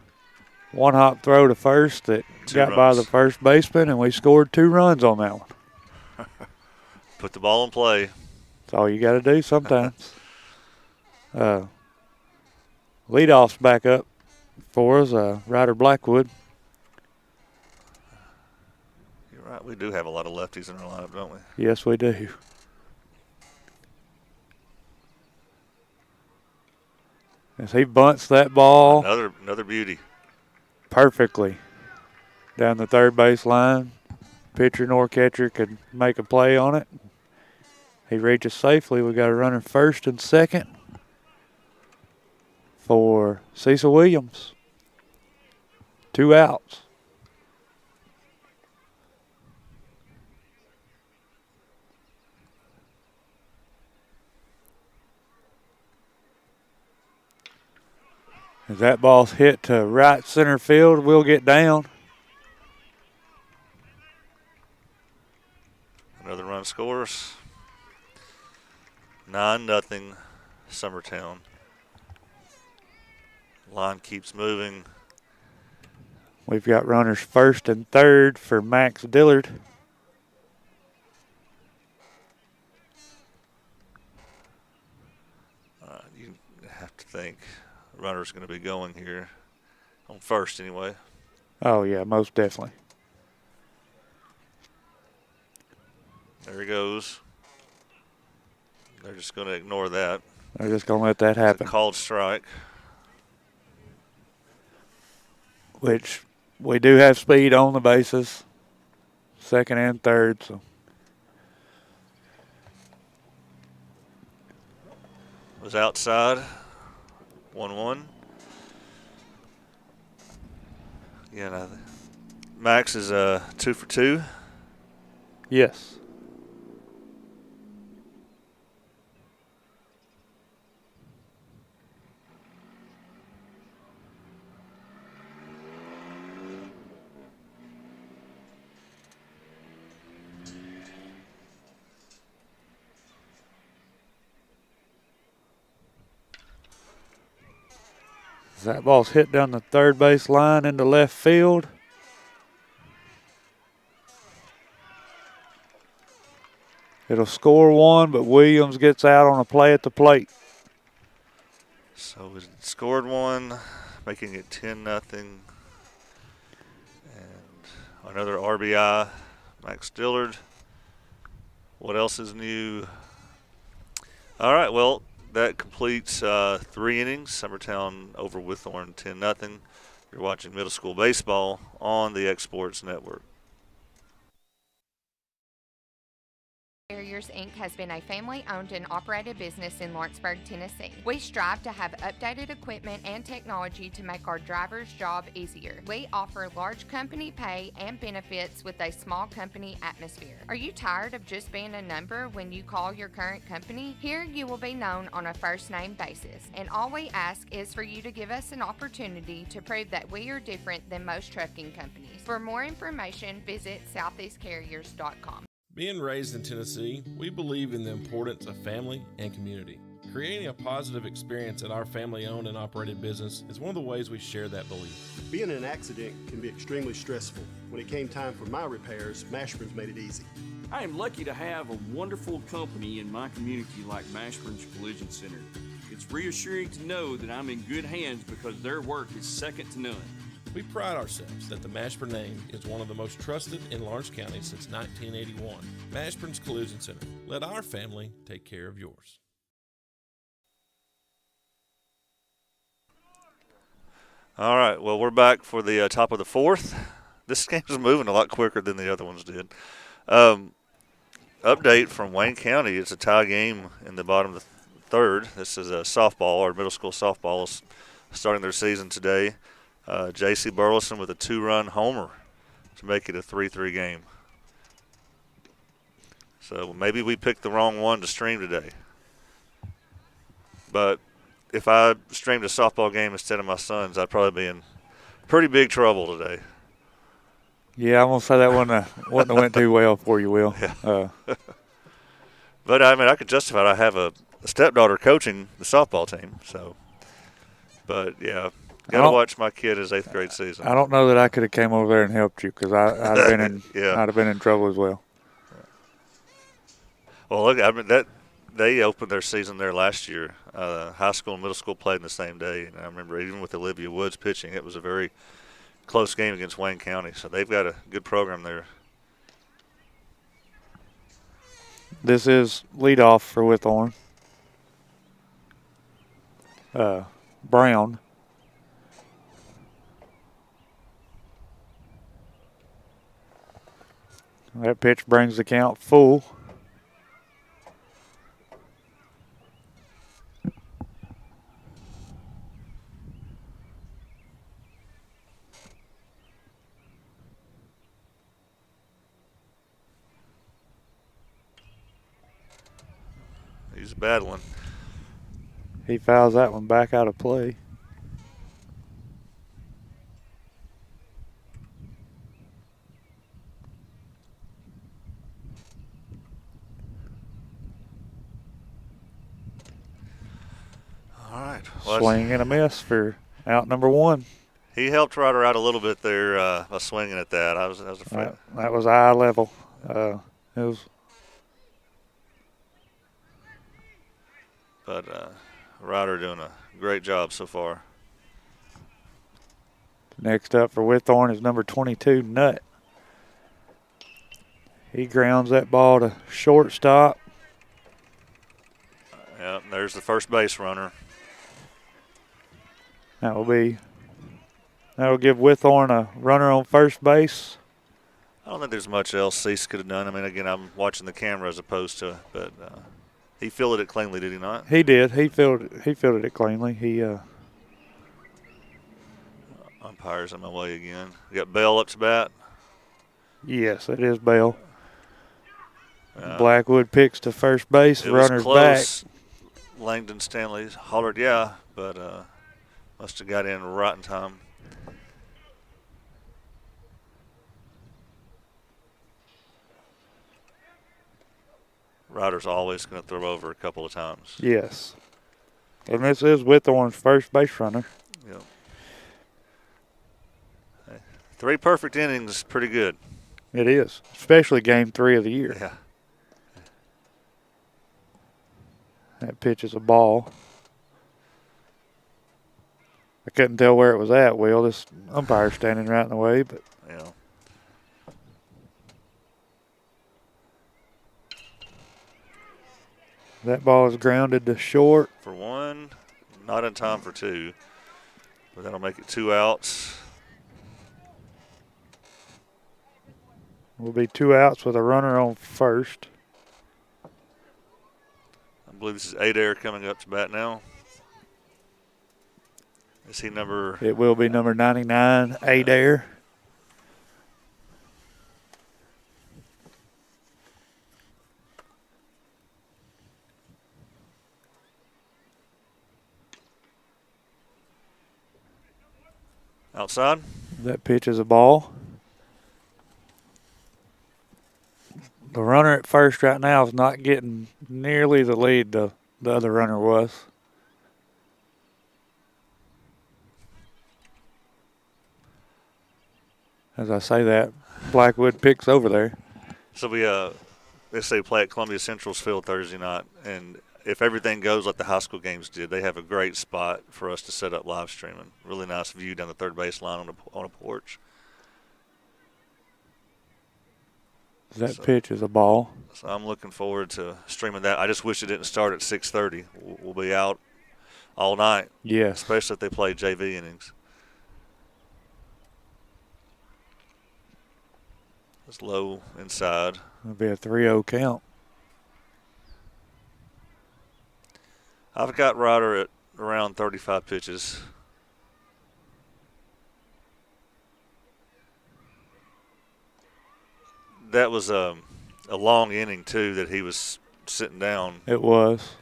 one-hop throw to first that got by the first baseman, and we scored 2 runs on that one.
Put the ball in play.
That's all you got to do sometimes. Leadoff's back up for us, Ryder Blackwood.
You're right. We do have a lot of lefties in our lineup, don't we?
Yes, we do. As he bunts that ball.
Another beauty.
Perfectly down the third base line. Pitcher nor catcher could make a play on it. He reaches safely. We got a runner first and second for Cecil Williams. 2 outs. As that ball's hit to right center field, we'll get down.
Another run scores. 9-0 Summertown. Line keeps moving.
We've got runners first and third for Max Dillard.
you have to think the runner's going to be going here on first anyway.
Oh, yeah, most definitely.
There he goes. They're just going to ignore that.
They're just going to let that happen.
It's a called strike.
Which we do have speed on the bases, second and third. So
Was outside. 1-1. Yeah, no, Max is 2 for 2.
yes. That ball's hit down the third base line into left field. It'll score one, but Williams gets out on a play at the plate.
So we scored one, making it 10-0. And another RBI, Max Dillard. What else is new? All right, well, that completes 3 innings. Summertown over Whitthorne 10-0. You're watching middle school baseball on the X Sports Network.
Carriers Inc. has been a family-owned and operated business in Lawrenceburg, Tennessee. We strive to have updated equipment and technology to make our drivers' job easier. We offer large company pay and benefits with a small company atmosphere. Are you tired of just being a number when you call your current company? Here you will be known on a first-name basis, and all we ask is for you to give us an opportunity to prove that we are different than most trucking companies. For more information, visit southeastcarriers.com.
Being raised in Tennessee, we believe in the importance of family and community. Creating a positive experience at our family-owned and operated business is one of the ways we share that belief.
Being in an accident can be extremely stressful. When it came time for my repairs, Mashburn's made it easy.
I am lucky to have a wonderful company in my community like Mashburn's Collision Center. It's reassuring to know that I'm in good hands because their work is second to none.
We pride ourselves that the Mashburn name is one of the most trusted in Lawrence County since 1981. Mashburn's Collision Center. Let our family take care of yours.
All right, well, we're back for the top of the fourth. This game's moving a lot quicker than the other ones did. Update from Wayne County. It's a tie game in the bottom of the third. This is a softball, our middle school softball is starting their season today. J.C. Burleson with a 2-run homer to make it a 3-3 game. So maybe we picked the wrong one to stream today. But if I streamed a softball game instead of my son's, I'd probably be in pretty big trouble today.
Yeah, I'm going to say that wouldn't have went too well for you, Will.
Yeah. But, I mean, I could justify it. I have a stepdaughter coaching the softball team. So, but, yeah. Got to watch my kid his 8th grade season.
I don't know that I could have came over there and helped you because I'd have been in I'd have been in trouble as well.
Well, look, I mean they opened their season there last year. High school and middle school played in the same day, and I remember even with Olivia Woods pitching, it was a very close game against Wayne County. So they've got a good program there.
This is leadoff for Whitthorne. Brown. That pitch brings the count full.
He's battling.
He fouls that one back out of play.
All right.
Swing and a miss for out number one.
He helped Ryder out a little bit there by swinging at that. I was afraid.
That was eye level. It was.
But Ryder doing a great job so far.
Next up for Whitthorne is number 22, Nutt. He grounds that ball to shortstop.
Yep, there's the first base runner.
That'll give Whitthorne a runner on first base.
I don't think there's much else Cease could have done. I mean, again, I'm watching the camera as opposed to, but he fielded it cleanly, did he not?
He did. He fielded it cleanly. He
Umpires on my way again. We got Bell up to bat.
Yes, it is Bell. Blackwood picks to first base.
It was
Runner's
close.
back.
Langdon Stanley hollered, yeah, but must have got in right in time. Ryder's always going to throw over a couple of times.
Yes. And this is Whitthorne's first base runner.
Yep. 3 perfect innings is pretty good.
It is, especially game 3 of the year.
Yeah.
That pitch is a ball. I couldn't tell where it was at, Will. This umpire's standing right in the way, but
yeah.
That ball is grounded to short.
For 1, not in time for 2, but that'll make it 2 outs.
Will be 2 outs with a runner on first.
I believe this is Adair coming up to bat now. Is he number?
It will be number 99, Adair.
Outside.
That pitch is a ball. The runner at first right now is not getting nearly the lead the other runner was. As I say that, Blackwood picks over there.
So let's say play at Columbia Central's field Thursday night, and if everything goes like the high school games did, they have a great spot for us to set up live streaming. Really nice view down the third base line on a porch.
That pitch is a ball.
So I'm looking forward to streaming that. I just wish it didn't start at 6:30. We'll be out all night.
Yes.
Especially if they play JV innings. It's low inside.
It'll be a 3-0 count.
I've got Ryder at around 35 pitches. That was a long inning, too, that he was sitting down.
It was.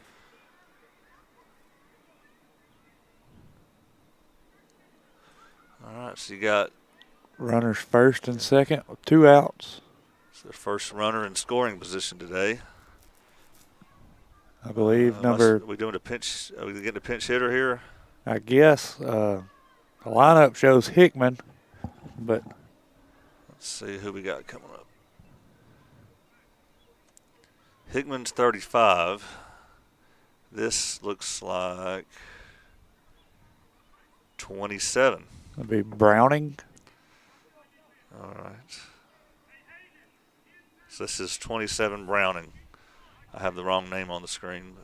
All right, so you got
runners first and second with 2 outs.
It's their first runner in scoring position today.
I believe number.
Are we doing a pinch? Are we getting a pinch hitter here?
I guess the lineup shows Hickman, but
let's see who we got coming up. Hickman's 35. This looks like 27.
It'll be Browning.
All right. So this is 27 Browning. I have the wrong name on the screen.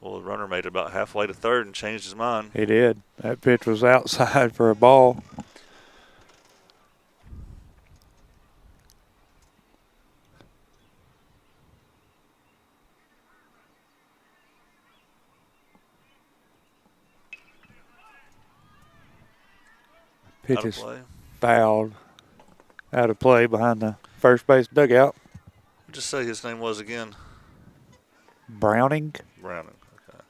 Well, the runner made it about halfway to third and changed his mind.
He did. That pitch was outside for a ball. Pitch is fouled. Out of play behind the first base dugout.
Just say his name was again.
Browning.
Browning, okay.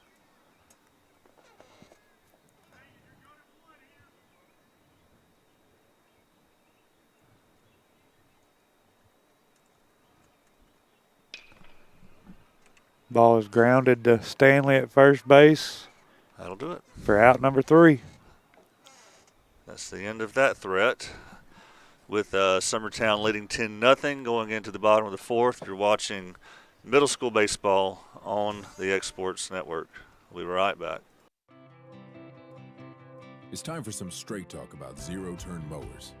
Ball is grounded to Stanley at first base.
That'll do it.
For out number 3.
That's the end of that threat. With Summertown leading 10-0 going into the bottom of the 4th. You're watching middle school baseball on the X Sports Network. We'll be right back.
It's time for some straight talk about zero-turn mowers.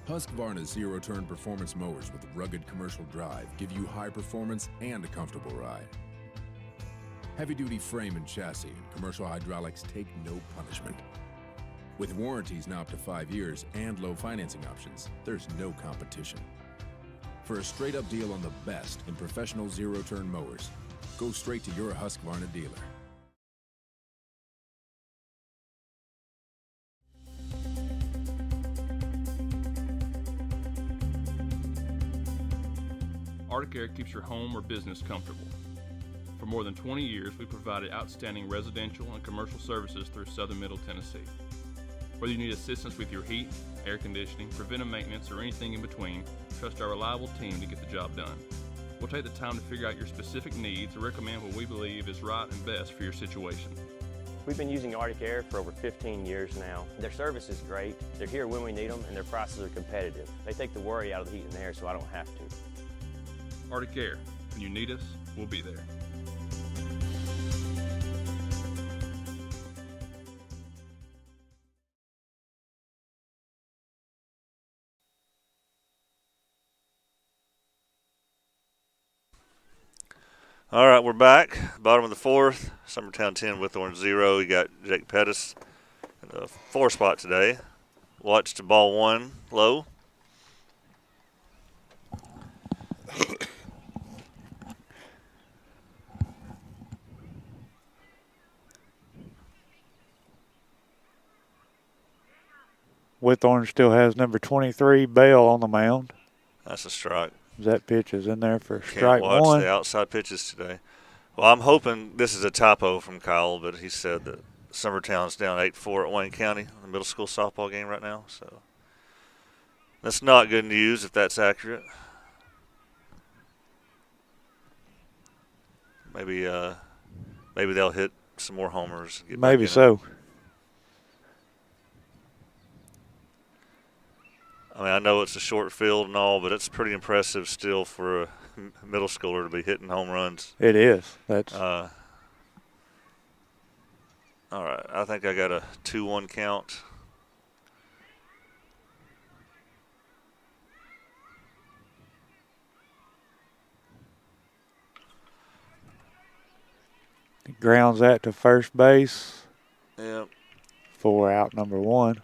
Husqvarna's zero-turn performance mowers with rugged commercial drive give you high performance and a comfortable ride. Heavy-duty frame and chassis and commercial hydraulics take no punishment. With warranties now up to 5 years and low financing options, there's no competition. For a straight-up deal on the best in professional zero-turn mowers, go straight to your Husqvarna dealer.
Haddock Air keeps your home or business comfortable. For more than 20 years, we've provided outstanding residential and commercial services through Southern Middle Tennessee. Whether you need assistance with your heat, air conditioning, preventive maintenance, or anything in between, trust our reliable team to get the job done. We'll take the time to figure out your specific needs and recommend what we believe is right and best for your situation.
We've been using Haddock Air for over 15 years now. Their service is great, they're here when we need them, and their prices are competitive. They take the worry out of the heat and air so I don't have to.
Haddock Air. When you need us, we'll be there.
All right, we're back. Bottom of the 4th. Summertown 10, Whitthorne 0. You got Jake Pettis in the 4 spot today. Watched ball 1 low.
Whitthorne still has number 23, Bell, on the mound.
That's a strike.
That pitch is in there for
Can't
strike
watch
1.
the outside pitches today. Well, I'm hoping this is a typo from Kyle, but he said that Summertown's down 8-4 at Wayne County in the middle school softball game right now. So that's not good news if that's accurate. Maybe they'll hit some more homers. Get back
Maybe
in
so.
it. I mean, I know it's a short field and all, but it's pretty impressive still for a middle schooler to be hitting home runs.
It is. That's
all right. I think I got a 2-1 count.
grounds that to first base.
Yep.
For out number 1.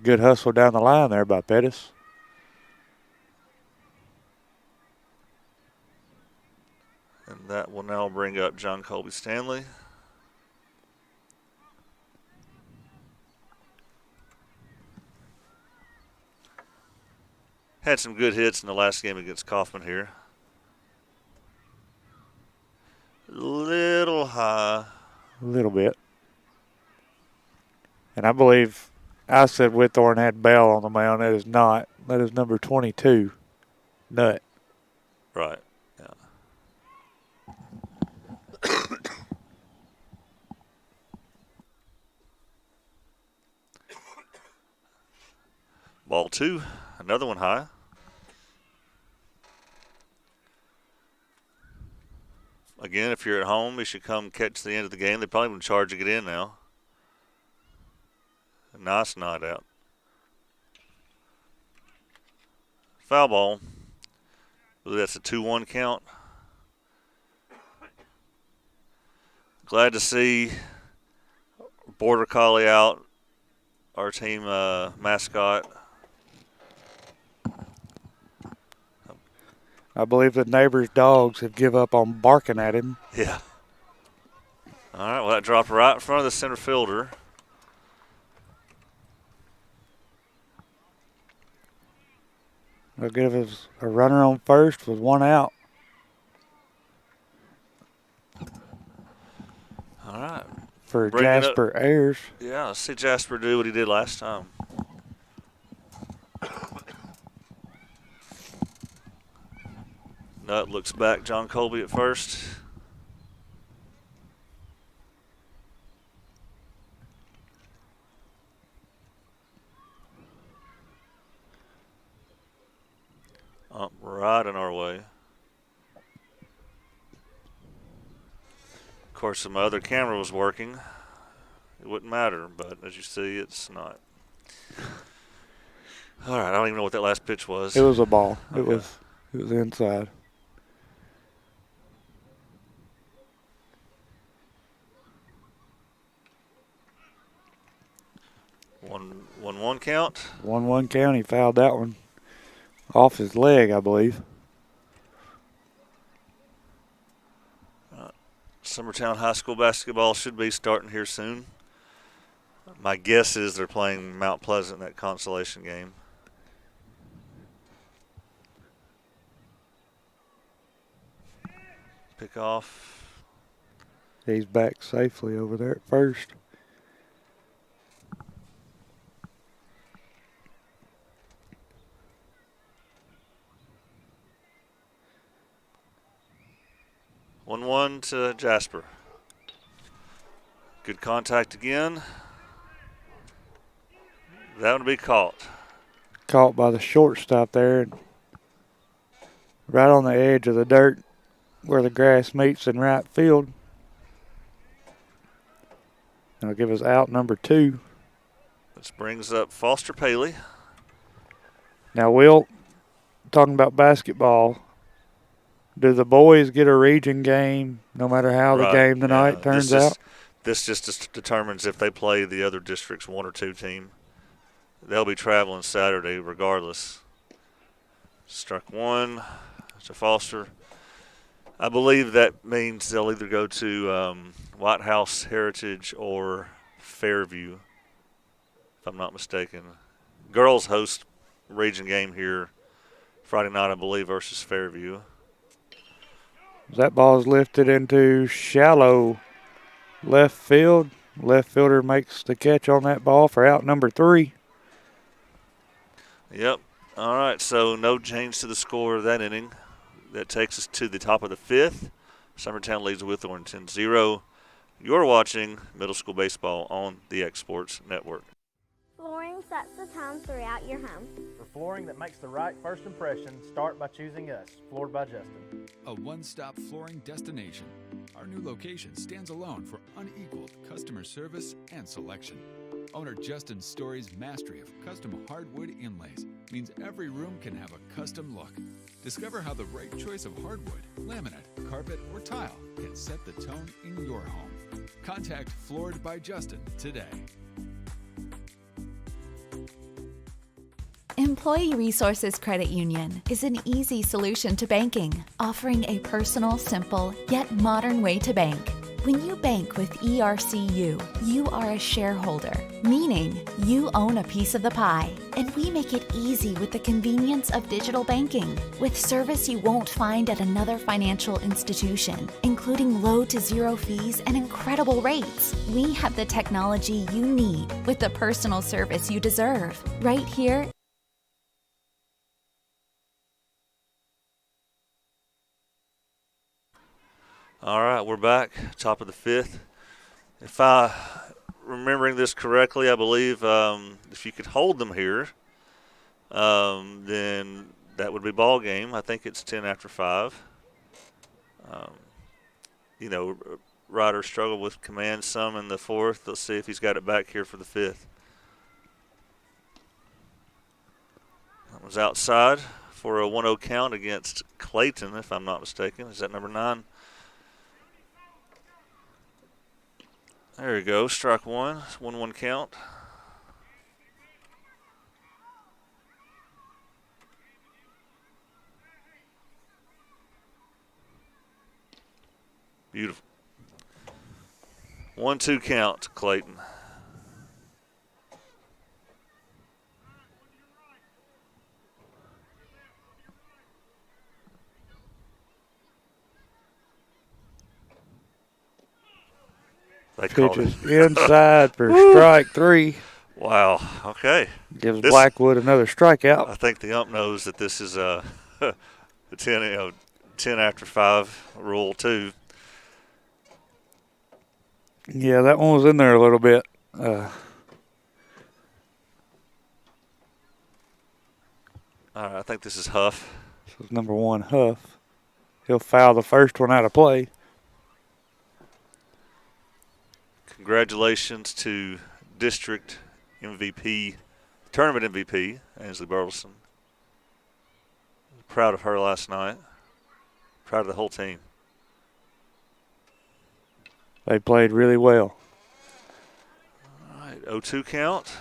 Good hustle down the line there by Pettis.
And that will now bring up John Colby Stanley. Had some good hits in the last game against Kaufman here. Little high.
A little bit. And I believe I said Whitthorne had Bell on the mound. That is not. That is number 22, Nutt.
Right. Yeah. Ball 2, another one high. Again, if you're at home, you should come catch the end of the game. They probably would charge to get in now. A nice knot out. Foul ball. I believe that's a 2-1 count. Glad to see Border Collie out, our team mascot.
I believe the neighbors' dogs have give up on barking at him.
Yeah. All right, well, that dropped right in front of the center fielder.
They'll give us a runner on first with 1 out.
All right.
For Jasper Ayers.
Yeah, let's see Jasper do what he did last time. Nutt looks back, John Colby at first. course, if my other camera was working, it wouldn't matter. But as you see, it's not. All right, I don't even know what that last pitch was.
It was a ball.
Okay.
It was inside.
One count.
1-1 count. He fouled that one off his leg, I believe.
Summertown High School basketball should be starting here soon. My guess is they're playing Mount Pleasant in that consolation game. Pick off.
He's back safely over there at first.
One to Jasper. Good contact again. That would be caught.
Caught by the shortstop there. Right on the edge of the dirt where the grass meets in right field. That'll give us out number 2.
This brings up Foster Paley.
Now, Will, talking about basketball, do the boys get a region game no matter how the game tonight turns out?
This just determines if they play the other district's 1 or 2 team. They'll be traveling Saturday regardless. Struck one to Foster. I believe that means they'll either go to White House, Heritage, or Fairview, if I'm not mistaken. Girls host region game here Friday night, I believe, versus Fairview.
That ball is lifted into shallow left field. Left fielder makes the catch on that ball for out number 3.
Yep. All right, so no change to the score of that inning. That takes us to the top of the 5th. Summertown leads Whitthorne 10-0. You're watching middle school baseball on the X Sports Network.
Flooring sets the tone throughout your home.
For flooring that makes the right first impression, start by choosing us, Floored by Justin.
A one-stop flooring destination. Our new location stands alone for unequaled customer service and selection. Owner Justin Story's mastery of custom hardwood inlays means every room can have a custom look. Discover how the right choice of hardwood, laminate, carpet, or tile can set the tone in your home. Contact Floored by Justin today.
Employee Resources Credit Union is an easy solution to banking, offering a personal, simple, yet modern way to bank. When you bank with ERCU, you are a shareholder, meaning you own a piece of the pie, and we make it easy with the convenience of digital banking, with service you won't find at another financial institution, including low to zero fees and incredible rates. We have the technology you need with the personal service you deserve, right here.
All right, we're back, top of the 5th. If I'm remembering this correctly, I believe if you could hold them here, then that would be ball game. I think it's 10 after 5. Ryder struggled with command some in the 4th. Let's see if he's got it back here for the 5th. That was outside for a 1-0 count against Clayton, if I'm not mistaken. Is that number 9? There you go, strike one. 1-1 count. Beautiful. 1-2 count, Clayton.
Pitches inside for strike 3.
Wow. Okay.
Gives Blackwood another strikeout.
I think the ump knows that this is a 10 after 5 rule too.
Yeah, that one was in there a little bit.
All right, I think this is Huff.
This is number 1, Huff. He'll foul the first one out of play.
Congratulations to district MVP, tournament MVP, Ainsley Burleson. Proud of her last night. Proud of the whole team.
They played really well.
All right, 0-2 count.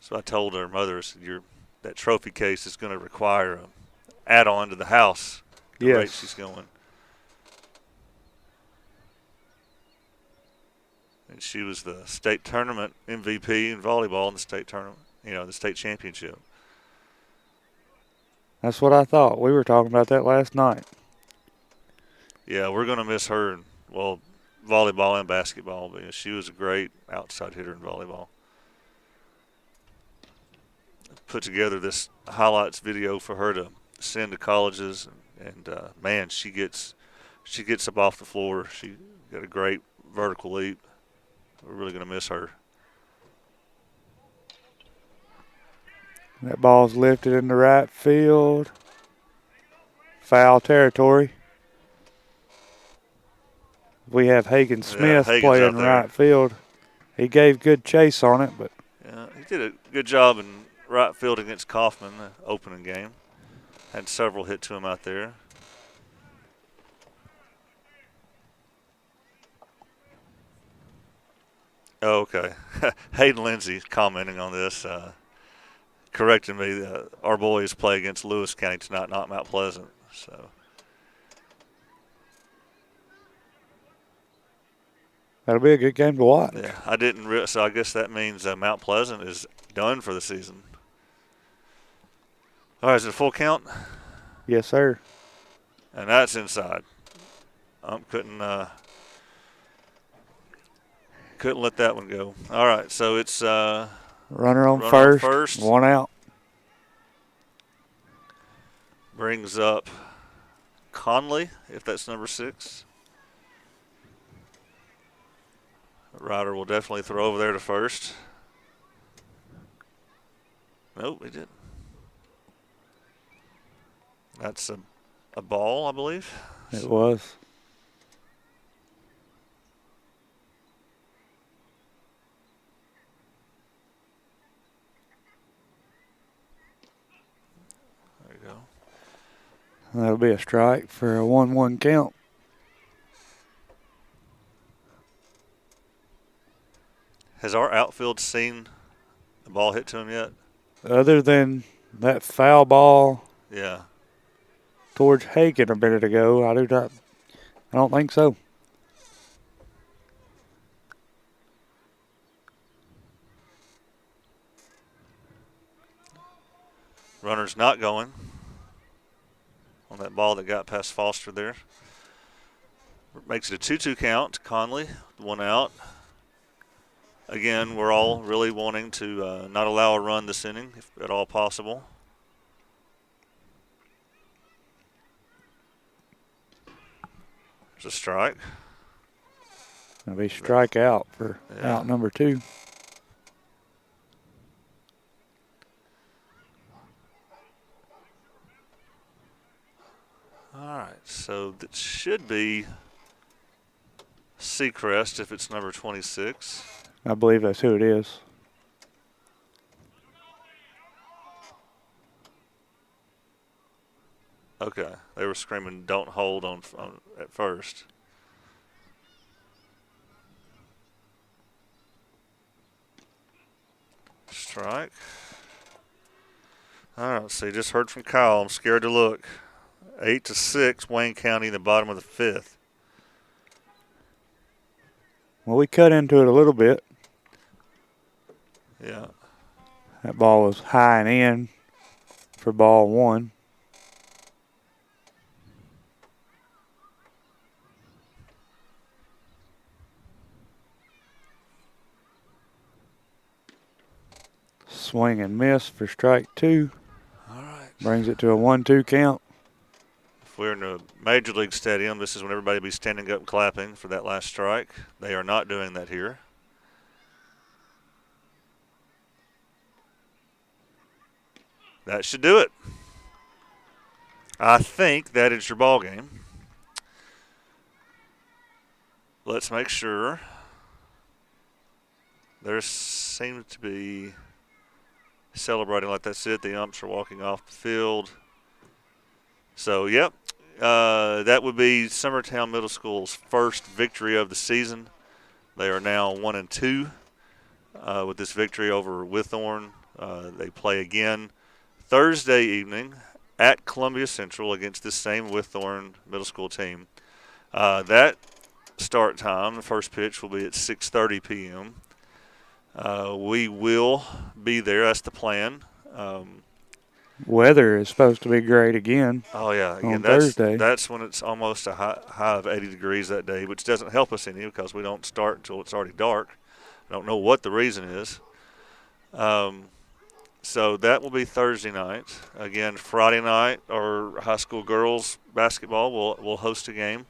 So I told her mother, I said, that trophy case is going to require an add-on to the house. The
Yes.
rate she's going. And she was the state tournament MVP in volleyball in the state tournament, the state championship.
That's what I thought. We were talking about that last night.
Yeah, we're going to miss her in, volleyball and basketball because she was a great outside hitter in volleyball. Put together this highlights video for her to send to colleges, and man, she gets up off the floor. She got a great vertical leap. We're really going to miss her.
That ball's lifted into right field. Foul territory. We have Hagen Smith playing right field. He gave good chase on it, but
yeah, he did a good job in right field against Kaufman, the opening game. Had several hit to him out there. Oh, okay. Hayden Lindsay commenting on this, correcting me. Our boys play against Lewis County tonight, not Mount Pleasant. So
that'll be a good game to watch.
yeah, I didn't. So I guess that means Mount Pleasant is done for the season. All right, is it a full count?
Yes, sir.
And that's inside. Couldn't let that one go. All right, so it's
runner on first, one out.
Brings up Conley, if that's number 6. Ryder will definitely throw over there to first. Nope, he didn't. That's a ball, I believe.
It was.
There you go.
That'll be a strike for a 1-1 count.
Has our outfield seen the ball hit to him yet?
Other than that foul ball
Yeah.
towards Hagen a minute ago, I don't think so.
Runner's not going on that ball that got past Foster there. Makes it a 2-2 count. Conley, 1 out. Again, we're all really wanting to not allow a run this inning, if at all possible. There's a strike.
It'll be strike out for out number 2.
All right, so that should be Seacrest if it's number 26.
I believe that's who it is.
Okay, they were screaming "Don't hold" on at first. Strike. All right, so you just heard from Kyle. I'm scared to look. 8-6, Wayne County in the bottom of the 5th.
Well, we cut into it a little bit.
Yeah.
That ball was high and in for ball 1. Swing and miss for strike 2.
All right.
Brings it to a 1-2 count.
If we're in a Major League stadium, this is when everybody will be standing up and clapping for that last strike. They are not doing that here. That should do it. I think that is your ball game. Let's make sure. There seems to be celebrating like that's it. The umps are walking off the field. So, yep, that would be Summertown Middle School's first victory of the season. They are now 1-2 with this victory over Whitthorne. They play again Thursday evening at Columbia Central against this same Whitthorne Middle School team. That start time, the first pitch, will be at 6:30 p.m. We will be there. That's the plan.
Weather is supposed to be great again.
Oh, yeah. Again,
on Thursday.
That's when it's almost a high of 80 degrees that day, which doesn't help us any because we don't start until it's already dark. I don't know what the reason is. So that will be Thursday night. Again, Friday night, our high school girls basketball will host a game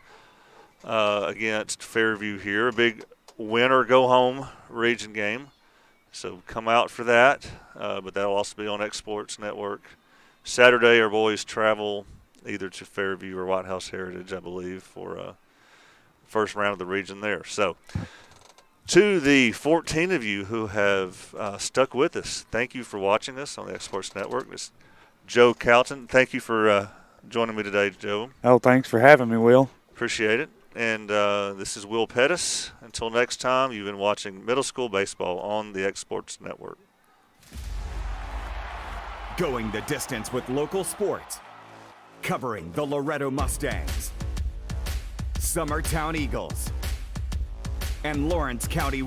against Fairview here. A big win or go home region game. So come out for that. But that'll also be on X Sports Network. Saturday, our boys travel either to Fairview or White House Heritage, I believe, for first round of the region there. So to the 14 of you who have stuck with us, thank you for watching us on the X Sports Network. This is Joe Calton. Thank you for joining me today, Joe.
Oh, thanks for having me, Will.
Appreciate it. And this is Will Pettis. Until next time, you've been watching middle school baseball on the X Sports Network.
Going the distance with local sports. Covering the Loretto Mustangs, Summertown Eagles, and Lawrence County